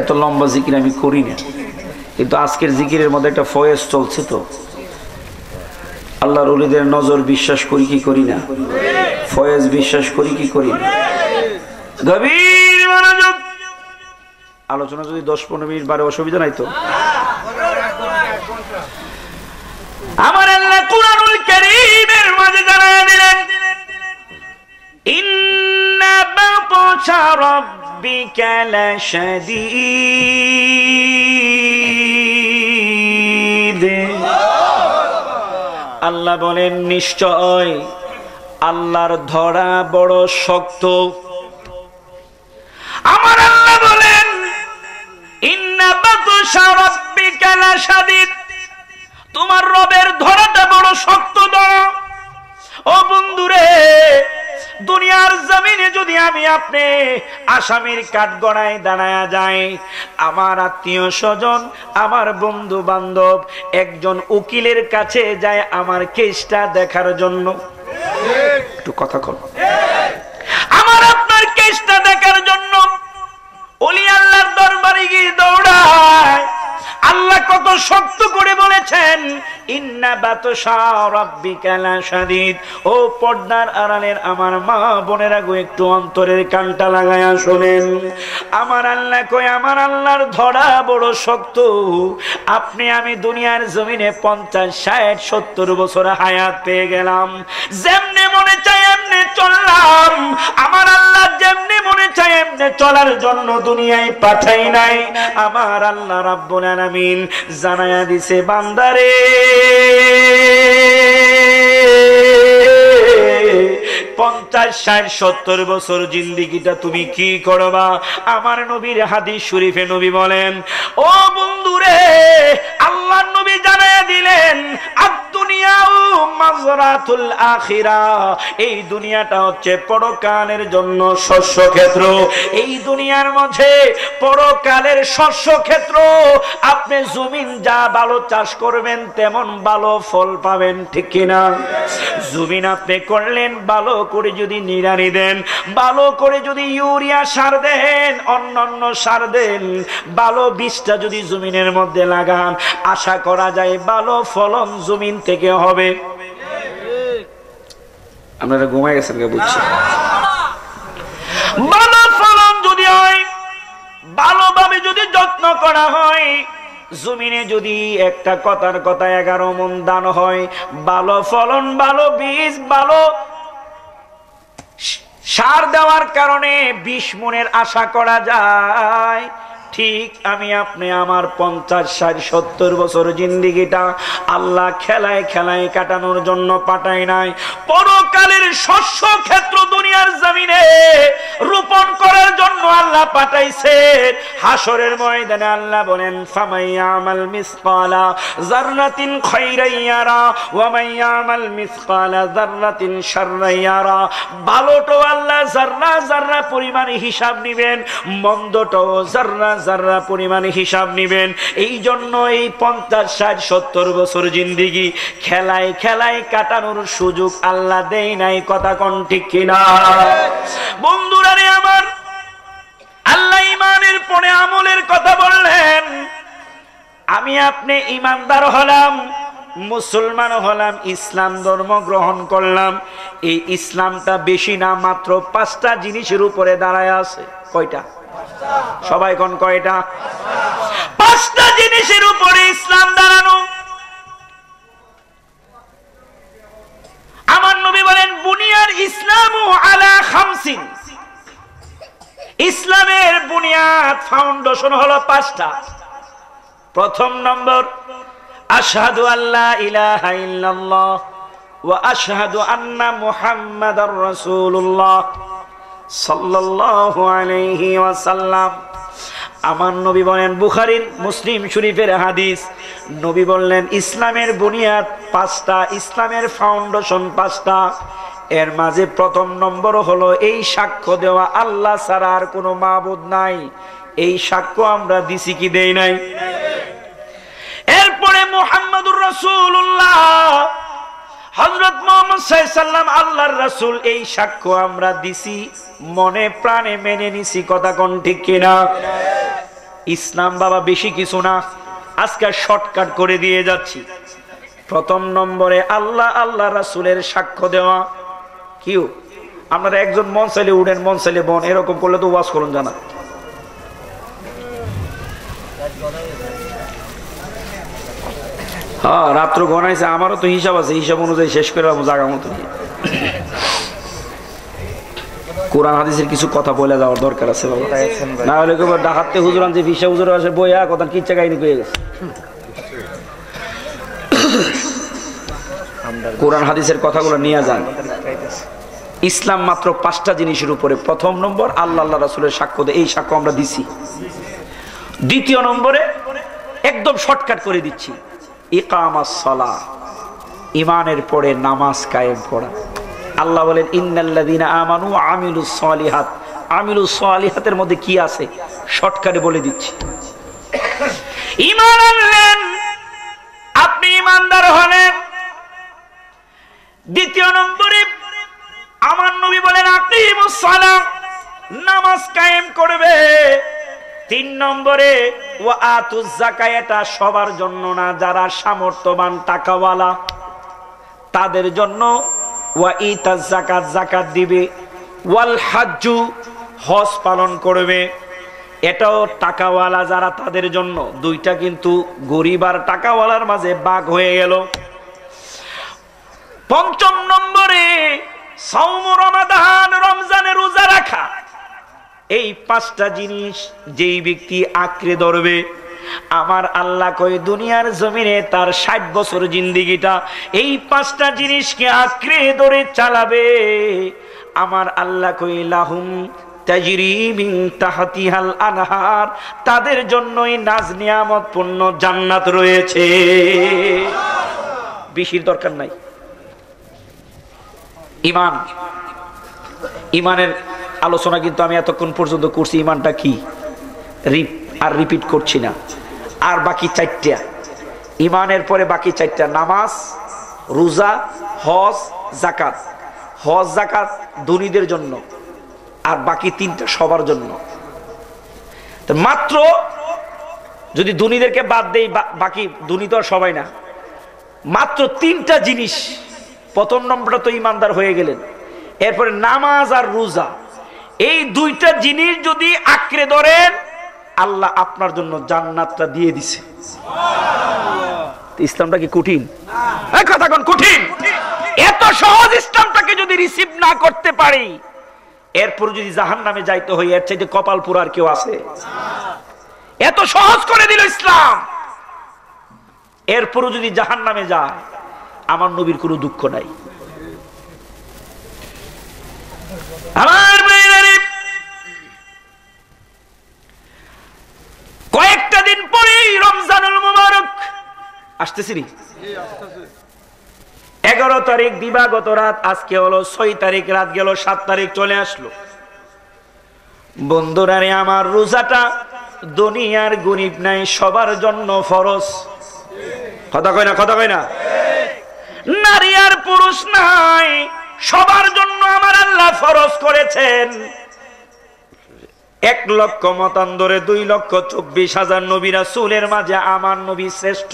Speaker 3: এত লম্বা জিকির আমি করি না, কিন্তু আজকের জিকিরের মধ্যে একটা ফয়েজ চলছে। তো আল্লাহর ওলিদের নজর বিশ্বাস করি কি করি না? ফয়েজ বিশ্বাস করি কি করি না? গভীর মনোযোগ। আলোচনা যদি 10-15 মিনিট বাড়ে অসুবিধা নাই তো? আমার আল্লাহ কুরআনুল কারীমের মাঝে জানায় দিলেন, ইন্না বাতশা রাব্বিকা লাশাদীদ। আল্লাহ বলেন নিশ্চয় আল্লাহর ধরা বড় শক্ত। আমার আল্লাহ বলেন ইন্না বাতশা রাব্বিকা লাশাদীদ, তোমার রবের ধরাটা বড় শক্ত। ও বন্ধুরে, দুনিয়ার জমিনে যদি আমি আপনি আসামির কাঠগড়ায় দাঁড়ায়া যাই, আমার আত্মীয় স্বজন, আমার বন্ধু বান্ধব একজন উকিলের কাছে যায় আমার কেসটা দেখার জন্য, একটু কথা কর, আমার আপনার কেসটা দেখার জন্য ওলি আল্লাহর দরবারে গিয়ে দৌড়ায়। আল্লাহ কত শক্ত করে বলেছেন, ইন্না বাতশা রাব্বিকা লাশাদীদ। ও পর্দার আড়ালের আমার মা বোনেরা গো, একটু অন্তরের কানটা লাগায়া শোনেন। আমার আল্লাহ কই, আমার আল্লাহর ধরা বড় শক্ত। আপনি আমি দুনিয়ার জমিনে 50, 60, 70 বছর হায়াত পেয়ে গেলাম, যেমনে মনে চায় এমনে চললাম। আমার আল্লাহ যেমনে মনে চায় এমনে চলার জন্য দুনিয়ায় পাঠাই নাই। আমার আল্লাহ রাব্বুল আলামিন জানায়া দিছে, বান্দারে 50, 60, 70 বছর জিন্দেগিটা তুমি কি করবা? আমার নবীর হাদিস শরীফে নবী বলেন, ও বন্ধুরে, আল্লাহর নবী জানায়া দিলেন, আদ-দুনিয়াউ মাযরাতুল আখিরাহ, এই দুনিয়াটা হচ্ছে পরকালের জন্য শস্য ক্ষেত্র। এই দুনিয়ার মধ্যে পরকালের শস্য ক্ষেত্র। আপনি জমিন যা ভালো চাষ করবেন তেমন ভালো ফল পাবেন, ঠিক কিনা? জমিন আপনি করলেন, ভালো করে যদি নিড়ানি দেন, ভালো করে যদি ইউরিয়া সার দেন, অন্যান্য সার দেন, ভালো বীজটা যদি জমিনের মধ্যে লাগান, আশা করা যায় ভালো ফলন জমিন থেকে হবে। আপনারা ঘুমায় গেছেন কে বুঝছি? ভালো ফলন যদি হয়, ভালোভাবে যদি যত্ন করা হয়, জমিনে যদি একটা কথার কথা 11 মণ দান হয়, ভালো ফলন, ভালো বীজ, ভালো সার দেওয়ার কারণে 20 মণের আশা করা যায়। ঠিক আমি আপনি আমার 50, 60, 70 বছর জিন্দেগিটা আল্লাহ খেলায় খেলায় কাটানোর জন্য পাঠায় নাই। পরকালের শস্য ক্ষেত্র দুনিয়ার জমিনে রোপণ করার জন্য আল্লাহ পাঠাইছে। হাসরের ময়দানে আল্লাহ বলেন, ফামাইয়ামাল মিসকালা যাররাতিন খায়রান ইয়ারা ওয়া মাইয়ামাল মিসকালা যাররাতিন শাররান ইয়ারা। ভালোটাও আল্লাহ যাররা যাররা পরিমাণে হিসাব নেবেন, মন্দটাও যাররা যাররা পরিমাণে হিসাব নেবেন। এই জন্য এই 50, 60, 70 বছর জিন্দেগি খেলায় খেলায় কাটানোর সুযোগ আল্লাহ দেয় নাই। কথা কোন ঠিক কিনা? বন্ধুরা রে আমার, আল্লাহ ইমানের পরে আমলের কথা বললেন। আমি আপনি ইমানদার হলাম, মুসলমান হলাম, ইসলাম ধর্ম গ্রহণ করলাম। এই ইসলামটা বেশি না, মাত্র 5টা জিনিসের উপরে দাঁড়ায় আছে। কয়টা? সবাই কোন কয়টা? 5টা জিনিসের উপরে ইসলাম দাঁড়ানো। আমার নবী বলেন, বুনিয়ার ইসলামু আলা খামসিন। ইসলামের বুনিয়াদ, ফাউন্ডেশন হলো 5টা। প্রথম নম্বর, আশহাদু আল্লা ইলাহা ইল্লাল্লাহ ওয়া আশহাদু আন্না মুহাম্মাদার রাসূলুল্লাহ সাল্লাল্লাহু আলাইহি ওয়াসাল্লাম। আমার নবী বলেন, বুখারীর মুসলিম শরীফের হাদিস, নবী বললেন ইসলামের বুনিয়াদ 5টা, ইসলামের ফাউন্ডেশন 5টা। এর মাঝে প্রথম নম্বর হলো এই সাক্ষ্য দেওয়া আল্লাহ ছাড়া আর কোনো মাবুদ নাই। এই সাক্ষ্য আমরা দিছি কি দেই নাই? এরপরে মুহাম্মাদুর রাসূলুল্লাহ, হযরত মুহাম্মদ সাল্লাল্লাহু আলাইহি সাল্লাম আল্লাহর রাসূল, এই সাক্ষ্য আমরা দিছি, মনে প্রাণে মেনে নিছি। কথা কোন ঠিক কিনা? ইসলাম বাবা বেশি কিছু না, আজকে শর্টকাট করে দিয়ে যাচ্ছি। প্রথম নম্বরে আল্লাহ আল্লাহ রাসূলের সাক্ষ্য দেওয়া। কিউ আপনারা একজন মন চাইলে উঠেন, মন চাইলে বন, এরকম করলে তো ওয়াজ করুন জানা। হ্যাঁ, রাত্র গনাইছে, আমারও তো হিসাব আছে, হিসাব অনুযায়ী শেষ করে জায়গা মতো। কোরআন হাদিসের কিছু কথা বলে যাওয়ার দরকার আছে বাবা, না হলে ডাকাতে হুজুর আনছে, ভিসা হুজুর আসে বইয়া কথা কিচ্ছা কাহিনী হয়ে গেছে। কোরআন হাদিসের কথাগুলো নিয়ে যান। ইসলাম মাত্র 5টা জিনিসের উপরে। প্রথম নম্বর আল্লাহ আল্লাহ রাসূলের সাক্ষ্য দেয়, এই সাক্ষ্য আমরা দিছি। দ্বিতীয় নম্বরে একদম শর্টকাট করে দিচ্ছি, ইকামাস সালাহ, ইমানের পরে নামাজ কায়েম করা। আল্লাহ বলেন, ইন্নাল্লাযীনা আমানু ওয়া আমিলুস সালিহাত। আমিলুস সালিহাতের মধ্যে কি আছে শর্টকাটে বলে দিচ্ছি। ঈমান আনলেন, আপনি ঈমানদার হলেন। দ্বিতীয় নম্বরে আমার নবী বলেন, আকিমুস সালাহ, নামাজ কায়েম করবে। 3 নম্বরে ওয়া আতুজ যাকাত, এটা সবার জন্য না, যারা সামর্থ্যবান টাকাওয়ালা তাদের জন্য। ওয়া ইতাজ যাকাত, যাকাত দিবে। ওয়াল হাজ্জু, হজ পালন করবে, এটাও টাকাওয়ালা যারা তাদের জন্য। 2টা কিন্তু গরিব আর টাকাওয়ালার মাঝে ভাগ হয়ে গেল। 5ম নম্বরে সাওম রমাদান, রমজানের রোজা রাখা। এই 5টা জিনিস যেই ব্যক্তি আঁকড়ে ধরবে, আমার আল্লাহ কই দুনিয়ার জমিনে তার 60 বছর জিন্দেগিটা এই 5টা জিনিসকে আঁকড়ে ধরে চালাবে, আমার আল্লাহ কই লাহুম তাজরি মিন তাহতিহাল আনহার, তাদের জন্যই নাজ নিয়ামত পূর্ণ জান্নাত রয়েছে। বেশির দরকার নাই, ইমান, ইমানের আলোচনা কিন্তু আমি এতক্ষণ পর্যন্ত করছি। ইমানটা কি আর রিপিট করছি না। আর বাকি চারটা, ইমানের পরে বাকি চারটা, নামাজ, রোজা, হজ, যাকাত। হজ যাকাত ধনীদের জন্য, আর বাকি তিনটা সবার জন্য। মাত্র যদি ধনীদেরকে বাদ দেই, বাকি ধনী তো আর সবাই না, মাত্র তিনটা জিনিস। প্রথম নম্বরটা তো ইমানদার হয়ে গেলেন। এরপরে নামাজ আর রোজা, এই দুইটা জিনিস যদি আঁকড়ে ধরেন, আল্লাহ আপনার জন্য জান্নাতটা দিয়ে দিছে। ইসলামটা কি কঠিন? কথা কোন কঠিন? এত সহজ ইসলামটাকে যদি রিসিভ না করতে পারি, এরপর যদি জাহান্নামে যাইতে হয়, এর চাইতে কপাল পুরা আর কেউ আছে? এত সহজ করে দিল ইসলাম, এরপরও যদি জাহান্নামে যায়, আমার নবীর কোনো দুঃখ নাই। আমার কয়েকটা দিন পরেই রমজানুল মুবারক আসতেছি। 11 তারিখ দিবাগত রাত, আজকে হলো 6 তারিখ রাত গেল, 7 তারিখ চলে আসলো। বন্ধুরা রে আমার, রোজাটা দুনিয়ার গরিব নাই, সবার জন্য ফরজ। কথা কয় না? কথা কয় না? নারী আর পুরুষ নাই, সবার জন্য আমার আল্লাহ ফরজ করেছেন। 1 লক্ষ মতান্তরে 2,24,000 নবী রাসূলের মাঝে আমার নবী শ্রেষ্ঠ।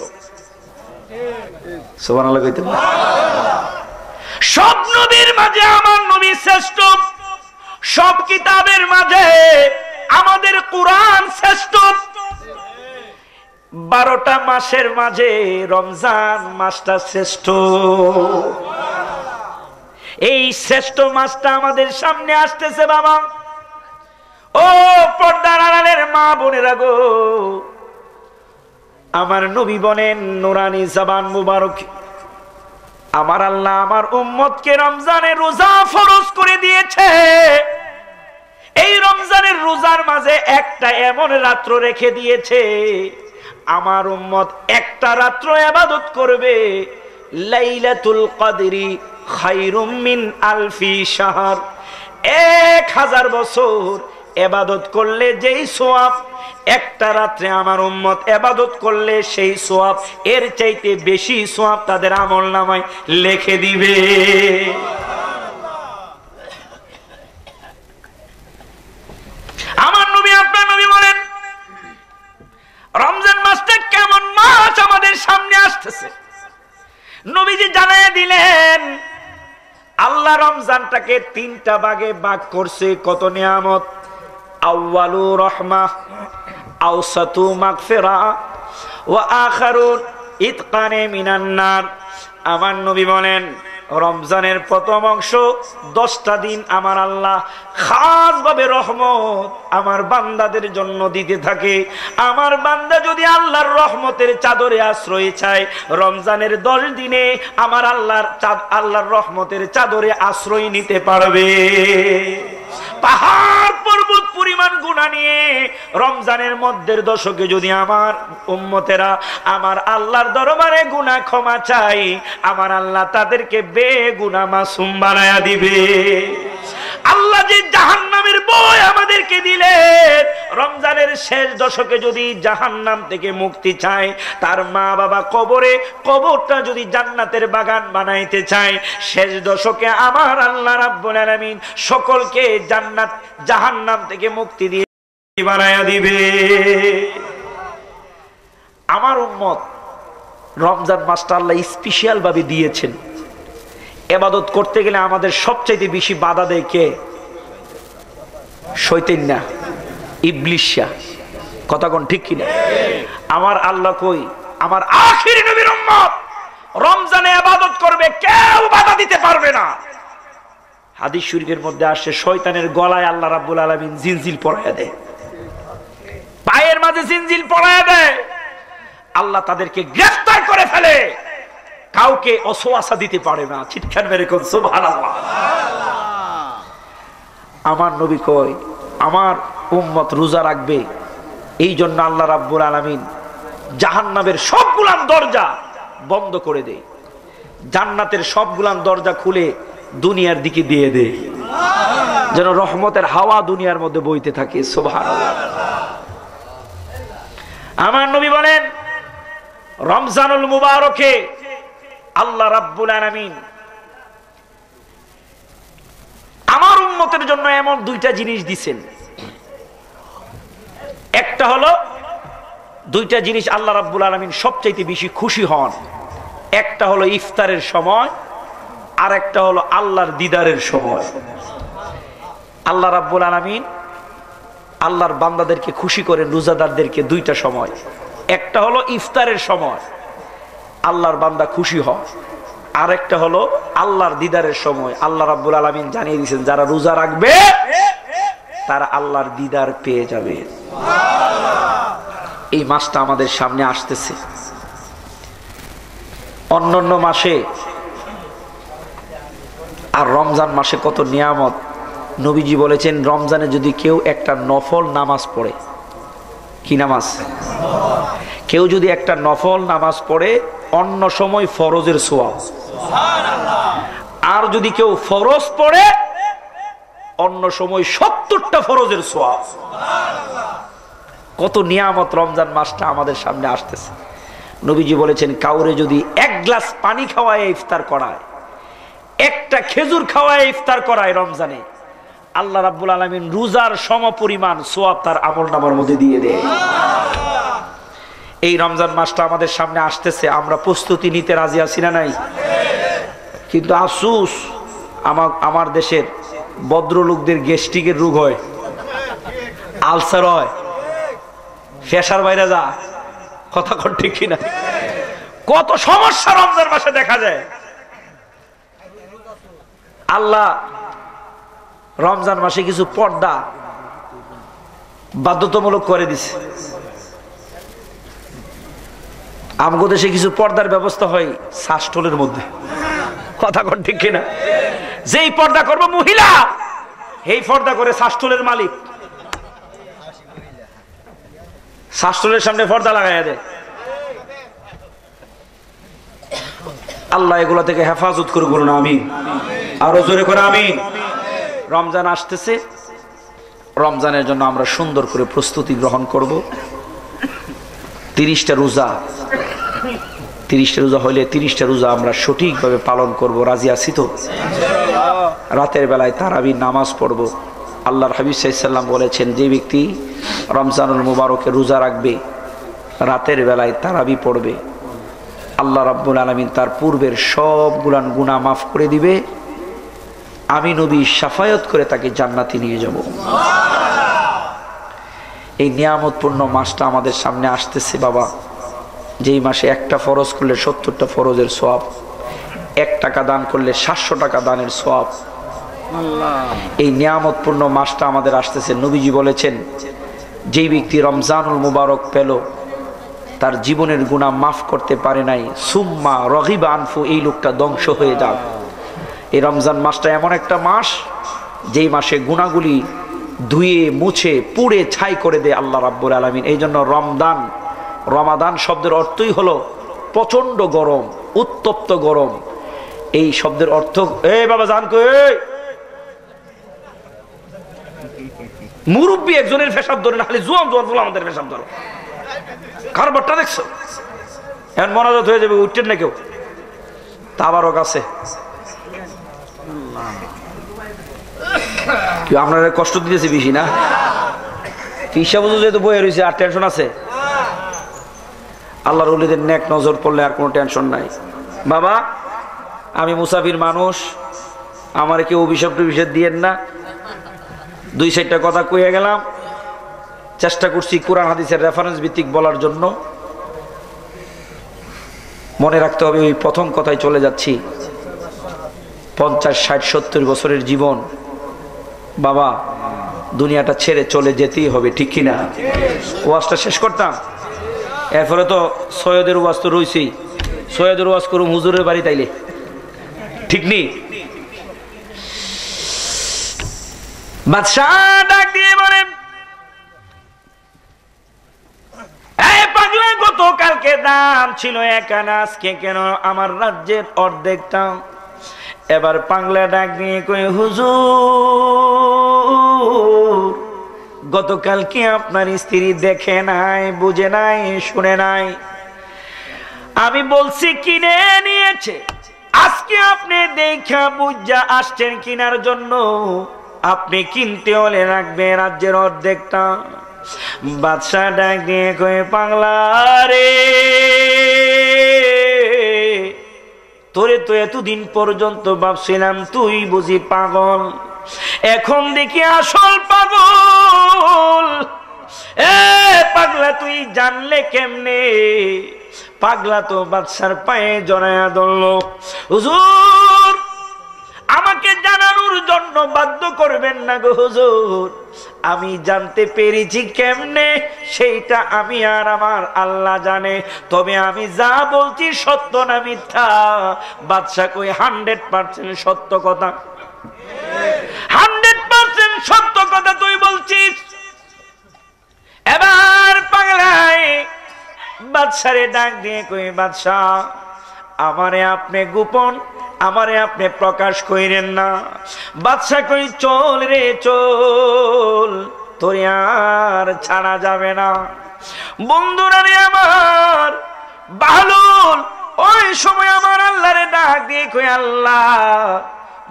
Speaker 3: সুবহানাল্লাহ কইতে পারেন? সব নবীর মাঝে আমার নবী শ্রেষ্ঠ, সব কিতাবের মাঝে আমাদের কোরআন শ্রেষ্ঠ। 12টা মাসের মাঝে রমজান মাসটা শ্রেষ্ঠ। এই শ্রেষ্ঠ মাসটা আমাদের সামনে আসতেছে বাবা। ও পর্দার আড়ালের মা বোনেরা গো, আমার নবী বলেন নুরানি জবান মুবারক, আমার আল্লাহ আমার উম্মতকে রমজানের রোজা ফরজ করে দিয়েছে। এই রমজানের রোজার মাঝে একটা এমন রাত্র রেখে দিয়েছে, আমার উম্মত একটা রাত্র ইবাদত করবে, লাইলাতুল কদরি খায়রুম মিন আলফি শাহর। 1000 বছর ইবাদত করলে যেই সওয়াব, একটা রাত্রে আমার উম্মত ইবাদত করলে সেই সওয়াব, এর চাইতে বেশি সওয়াব তাদের আমলনামায় লিখে দিবে। আমার নবী, আপনার নবী বলেন রমজান মাসটা কেমন মাস আমাদের সামনে আসতেছে। নবীজি জানায় দিলেন, আল্লাহ রমজানটাকে 3টা ভাগে ভাগ করছে। কত নিয়ামত! আউয়ালু রাহমাহ, আওসাতু মাগফিরা, ওয়া আখিরু ইতকানে মিনান নার। আমার নবী বলেন রমজানের প্রথম অংশ 10টা দিন আমার আল্লাহ খাস ভাবে রহমত আমার বান্দাদের জন্য দিতে থাকে। আমার বান্দা যদি আল্লাহর রহমতের চাদরে আশ্রয় চায়, রমজানের 10 দিনে আমার আল্লাহর রহমতের চাদরে আশ্রয় নিতে পারবে। পাহাড় পর্বত পরিমাণ গুনাহ নিয়ে রমজানের মধ্যের দশকে যদি আমার উম্মতেরা আমার আল্লাহর দরবারে গুনাহ ক্ষমা চাই, আমার আল্লাহ তাদেরকে বেগুনাহ মাসুম বানায়া দিবে। আল্লাহ যে জাহান্নামের ভয় আমাদেরকে দিলেন, রমজানের শেষ দশকে যদি জাহান্নাম থেকে মুক্তি চায়, তার মা বাবা কবরটা যদি জান্নাতের বাগান বানাইতে চায়, শেষ দশকে আমার আল্লাহ রাব্বুল আলামিন সকলকে জাহান্নাম থেকে মুক্তি দিয়ে বানায়া দিবে। আমার উম্মত রমজান মাসটা আল্লাহ স্পেশাল ভাবে দিয়েছেন। ইবাদত করতে গেলে আমাদের সবচেয়ে বেশি বাধা দেয় কে? শয়তান না, ইবলিশা। কথা কোন ঠিক কিনা? আমার আল্লাহ কই, আমার আখিরি নবীর উম্মত রমজানে ইবাদত করবে, কেউ বাধা দিতে পারবে না। হাদিস শরীফের মধ্যে আসে, শয়তানের গলায় আল্লাহ রাব্বুল আলামিন জিনজিল পরায়া দেয়, পায়ের মাঝে জিনজিল পরায়া দেয়। আল্লাহ তাদেরকে গ্রেফতার করে ফেলে, কাউকে অসোয়াসা দিতে পারে না। চিৎকার মেরে কোন সুবহানাল্লাহ। আমার নবী কয় আমার উম্মত রোজা রাখবে, এই জন্য আল্লাহ রাব্বুল আলামিন জাহান্নামের সবগুলান দরজা বন্ধ করে দেয়, জান্নাতের সবগুলান দরজা খুলে দুনিয়ার দিকে দিয়ে দে, যেন রহমতের হাওয়া দুনিয়ার মধ্যে বইতে থাকে। সুবহানাল্লাহ। আমার নবী বলেন রমজানুল মুবারকে আল্লাহ রাব্বুল আলামিন আমার উম্মতের জন্য এমন দুইটা জিনিস দিছেন। একটা হলো, দুইটা জিনিস আল্লাহ রাব্বুল আলামিন সবচাইতে বেশি খুশি হন। একটা হলো ইফতারের সময়, আর একটা হলো আল্লাহর দিদারের সময়। আল্লাহ রাব্বুল আলামিন আল্লাহর বান্দাদেরকে খুশি করেন রোজাদারদেরকে দুইটা সময়। একটা হলো ইফতারের সময়, আল্লাহর বান্দা খুশি হয়। আর একটা হলো আল্লাহর দিদারের সময়। আল্লাহ রাব্বুল আলামিন জানিয়ে দিয়েছেন যারা রোজা রাখবে তারা আল্লাহর দিদার পেয়ে যাবে। এই মাসটা আমাদের সামনে আসতেছে। অন্যান্য মাসে আর রমজান মাসে কত নিয়ামত। নবীজি বলেছেন রমজানে যদি কেউ একটা নফল নামাজ পড়ে, কি নামাজ? কেউ যদি একটা নফল নামাজ পড়ে অন্য সময় ফরজের সওয়াব, আর যদি কেউ ফরজ পড়ে অন্য সময় 70টা ফরজের সওয়াব। কত নিয়ামত রমজান মাসটা আমাদের সামনে আসতেছে। নবীজি বলেছেন কাউরে যদি এক গ্লাস পানি খাওয়ায় ইফতার করায়, একটা খেজুর খাওয়ায় ইফতার করায় রমজানে, আল্লাহ রাব্বুল আলামিন রোজার সমপরিমাণ সওয়াব তার আমলনামার মধ্যে দিয়ে দেয়। এই রমজান মাসটা আমাদের সামনে আসতেছে, আমরা প্রস্তুতি নিতে রাজি আছি না নাই? কিন্তু আফসোস আমার দেশের ভদ্রলোকদের গ্যাস্ট্রিকের রোগ হয়, আলসার হয়, ফেসার বাইরে যা, কথা কন ঠিক কিনা? কত সমস্যা রমজান মাসে দেখা যায়। আল্লাহ রমজান মাসে কিছু পর্দা বাধ্যতামূলক করে দিছে। আমগো দেশে কিছু পর্দার ব্যবস্থা হয় শাসটলের মধ্যে, কথা কন ঠিক কিনা? যেই পর্দা করবে মহিলা, এই পর্দা করে শাসটলের মালিক, শাসটলের সামনে পর্দা লাগাইয়া দেয়। আল্লাহ এগুলো থেকে হেফাজত করে বলুন আমিন। আরো জোরে করে আমিন। রমজান আসতেছে, রমজানের জন্য আমরা সুন্দর করে প্রস্তুতি গ্রহণ করব। 30টা রোজা, 30টা রোজা হইলে 30টা রোজা আমরা সঠিকভাবে পালন করব। রাজি আছি তো? রাতের বেলায় তারাবির নামাজ পড়ব। আল্লাহর হাবিব সাল্লাল্লাহু আলাইহি ওয়াসাল্লাম বলেছেন যে ব্যক্তি রমজানুল মুবারকে রোজা রাখবে, রাতের বেলায় তারাবি পড়বে, আল্লাহ রাব্বুল আলামিন তার পূর্বের সবগুলা গুনাহ মাফ করে দিবে। আমি নবী শাফায়াত করে তাকে জান্নাতে নিয়ে যাব। এই নিয়ামতপূর্ণ মাসটা আমাদের সামনে আসতেছে বাবা, যেই মাসে একটা ফরজ করলে 70টা ফরজের সওয়াব, 1 টাকা দান করলে 700 টাকা দানের সওয়াব। এই নিয়ামতপূর্ণ মাসটা আমাদের আসতেছে। নবীজি বলেছেন যেই ব্যক্তি রমজানুল মুবারক পেল, তার জীবনের গুনাহ মাফ করতে পারে নাই, সুম্মা রগিবা আনফু, এই লোকটা ধ্বংস হয়ে যাক। এই রমজান মাসটা এমন একটা মাস যেই মাসে গুনাহগুলি ধুয়ে মুছে পুড়ে ছাই করে দেয় আল্লাহ রাব্বুল আলামিন। এই জন্য রমাদান শব্দের অর্থই হলো প্রচন্ড গরম, উত্তপ্ত গরম। এই শব্দের অর্থ, এই বাবা জান কো, মুরব্বী একজনের পেশাব ধরে না, খালি জোয়ান বলে আমাদের পেশাব ধরো। কারবারটা দেখছো? এখন মনাজাত হয়ে যাবে, উঠছেন না কেউ, তাবারক আছে। কেউ আপনারা কষ্ট দিতেছে বেশি না? হিসাব যেহেতু বয়ে রয়েছে, আর টেনশন আছে? আল্লাহর ওলিদের নেক নজর পড়লে আর কোনো টেনশন নাই। বাবা আমি মুসাফির মানুষ, আমার কেউ অভিশাপ টভিশাপ দিয়েন না। 2-4টা কথা কইয়া গেলাম, চেষ্টা করছি কোরআন হাদিসের রেফারেন্স ভিত্তিক বলার জন্য। মনে রাখতে হবে ওই প্রথম কথায় চলে যাচ্ছি, 50, 60, 70 বছরের জীবন বাবা, দুনিয়াটা ছেড়ে চলে যেতেই হবে, ঠিক কিনা? ওয়াজটা শেষ করতাম, এরপরে তো সৈয়দের ওয়াজ তো রয়েছেই। সৈয়দের ওয়াজ করুম হুজুরের বাড়ি তাইলে, ঠিক নেই? বাদশাহ ডাক দিয়ে বলেন, এই পাগলা, গতকালকে দাম ছিল 1 আনা, আজকে কেন আমার রাজ্যের অর্ধেকটা এবার পাগলা ডাক দিয়ে কই, হুজুর গতকাল কি আপনার স্ত্রী দেখে নাই, বুঝে নাই, শুনে নাই? আমি বলছি কিনে নিয়েছে। আজকে আপনি দেখা বুঝা আসছেন কিনার জন্য, আপনি কিনতে হলে রাখবে রাজ্যের অর্ধেকটা। বাদশা ডাক দিয়ে কয়ে, পাগলা রে, তোরে তো এতদিন পর্যন্ত ভাবছিলাম তুই বুঝি পাগল, এখন দেখি আসল পাগল। এ পাগলা তুই জানলে কেমনে? পাগলা তো বাদশার পায়ে জড়ায়া ধরল, হুজুর আমাকে জানানোর জন্য বাধ্য করবেন না গো হুজুর, আমি জানতে পেরেছি কেমনে সেইটা আমি আর আমার আল্লাহ জানে, তবে আমি যা বলছি সত্য না মিথ্যা? বাদশা কই, 100% সত্য কথা, 100% সত্য কথা তুই বলছিস। এবার পাগলায় বাদশারে ডাক দিয়ে কই, বাদশাহ আমারে আপনি গোপন, আমারে আপনি প্রকাশ কইরেন না। বাদশা কই, চল রে চল, তোর আর ছাড়া যাবে না। বন্ধুরা রে আমার, বাহলুল ওই সময় আমার আল্লাহরে ডাক দিয়ে কই, আল্লাহ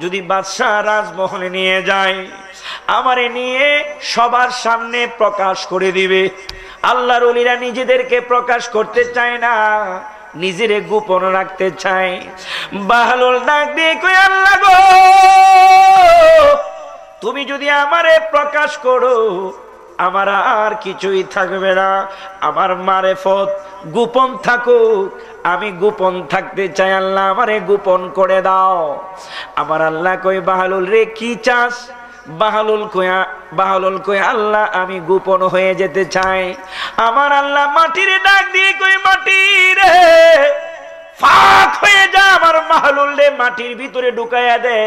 Speaker 3: যদি বাদশাহ রাজমহলে নিয়ে যায়, আমারে নিয়ে সবার সামনে প্রকাশ করে দিবে। আল্লাহর ওলিরা নিজেদেরকে প্রকাশ করতে চায় না, নিজেরে গোপন রাখতে চায়। বাহলুল ডাক দিয়ে কই, আল্লাহ গো তুমি যদি আমারে প্রকাশ করো, আমার আর কিছুই থাকবে না, আমার মারেফত গোপন থাকুক, আমি গোপন থাকতে চাই, আল্লাহ আমারে গোপন করে দাও। আমার আল্লাহ কই, বাহলুল রে কি চাস? বাহলুল কই, আল্লাহ আমি গোপন হয়ে যেতে চাই। আমার আল্লাহ মাটিরে ডাক দিয়ে কই, মাটি রে ফাঁক হয়ে যা, আমার বাহলুল রে মাটির ভিতরে ঢুকাইয়া দে।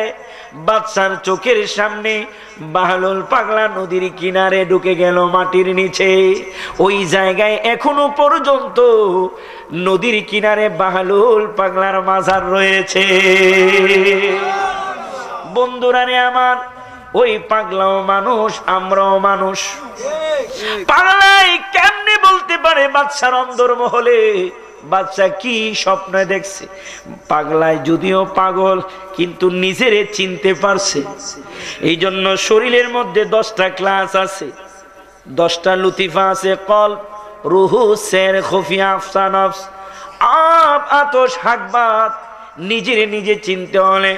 Speaker 3: বাদশার চোখের সামনে বাহলুল পাগলা নদীর কিনারে ঢুকে গেল মাটির নিচে। ওই জায়গায় এখনো পর্যন্ত নদীর কিনারে বাহলুল পাগলার মাজার রয়েছে। বন্ধুরা রে আমার, ওই পাগলাও মানুষ, আমরাও মানুষ। পাগলাই কেমনে বলতে পারে বাদশার অন্দরমহলে বাদশা কি স্বপ্ন দেখছে? পাগলায় যদিও পাগল, কিন্তু নিজেরে চিনতে পারছে। এই জন্য শরীরের মধ্যে 10টা ক্লাস আছে, 10টা লুতিফা আছে, কলব, রুহু, সের, খুফিয়া, আফসা, নফস, আব, আতশ, হাকবাত। নিজেরে নিজে চিনতে হলে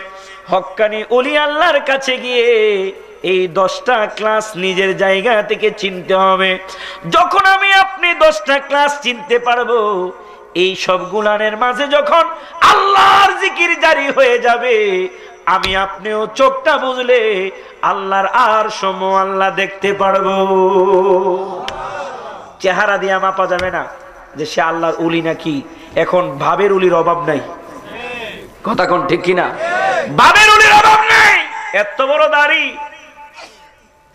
Speaker 3: হক্কানি ওলি আল্লাহর কাছে গিয়ে এই 10টা ক্লাস নিজের জায়গা থেকে চিনতে হবে। যখন আমি আপনি 10টা ক্লাস চিনতে পারবো, এই সব গুলানের মাঝে যখন আল্লাহর জিকির জারি হয়ে যাবে, আমি আপনিও চোখটা বুঝলে আল্লাহর আর সময় আল্লাহ দেখতে পারবো। চেহারা দিয়ে মাপা যাবে না যে সে আল্লাহর উলি নাকি। এখন ভাবের উলির অভাব নাই, কথা কোন ঠিক কিনা? ভাবের উলির অভাব নাই। এত বড় দাড়ি,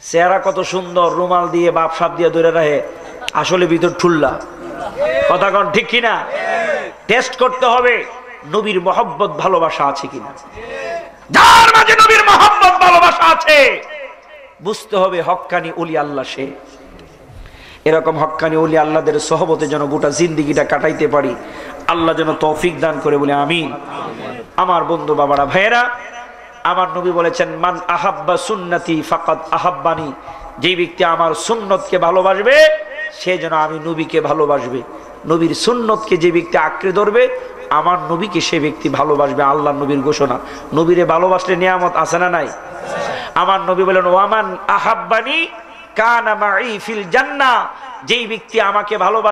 Speaker 3: চেহারা কত সুন্দর, রুমাল দিয়ে বাপ সাপ দিয়ে ধরে রাখে, আসলে ভিতর ঠুল্লা, কথা কোন ঠিক কিনা? টেস্ট করতে হবে নবীর মহব্বত ভালোবাসা আছে কিনা। যার মাঝে নবীর মহব্বত ভালোবাসা আছে, বুঝতে হবে হক্কানি ওলি আল্লাহ সে। এরকম হক্কানি ওলি আল্লাহদের সহবতে যেন গোটা জিন্দিগিটা কাটাইতে পারি, আল্লাহ যেন তৌফিক দান করে বলে আমিন। আমার বন্ধু বাবারা, ভাইয়েরা, আমার নবী বলেছেন, মান আহাব্বা সুন্নতি ফাকাদ আহাব্বানি, যে ব্যক্তি আমার সুন্নতকে ভালোবাসবে সে যেন আমি নবীকে ভালোবাসবে। নবীর সুন্নতকে যে ব্যক্তি আঁকড়ে ধরবে, আমার নবীকে সে ব্যক্তি ভালোবাসবে। আল্লাহ নবীর ঘোষণা। নবীরে ভালোবাসলে নিয়ামত আছে না নাই? আমার নবী বলেন, ওয়ামান আহাব্বানি কানা মাই ফিল জান্নাহ, যেই ব্যক্তি আমাকে ভালোবাসে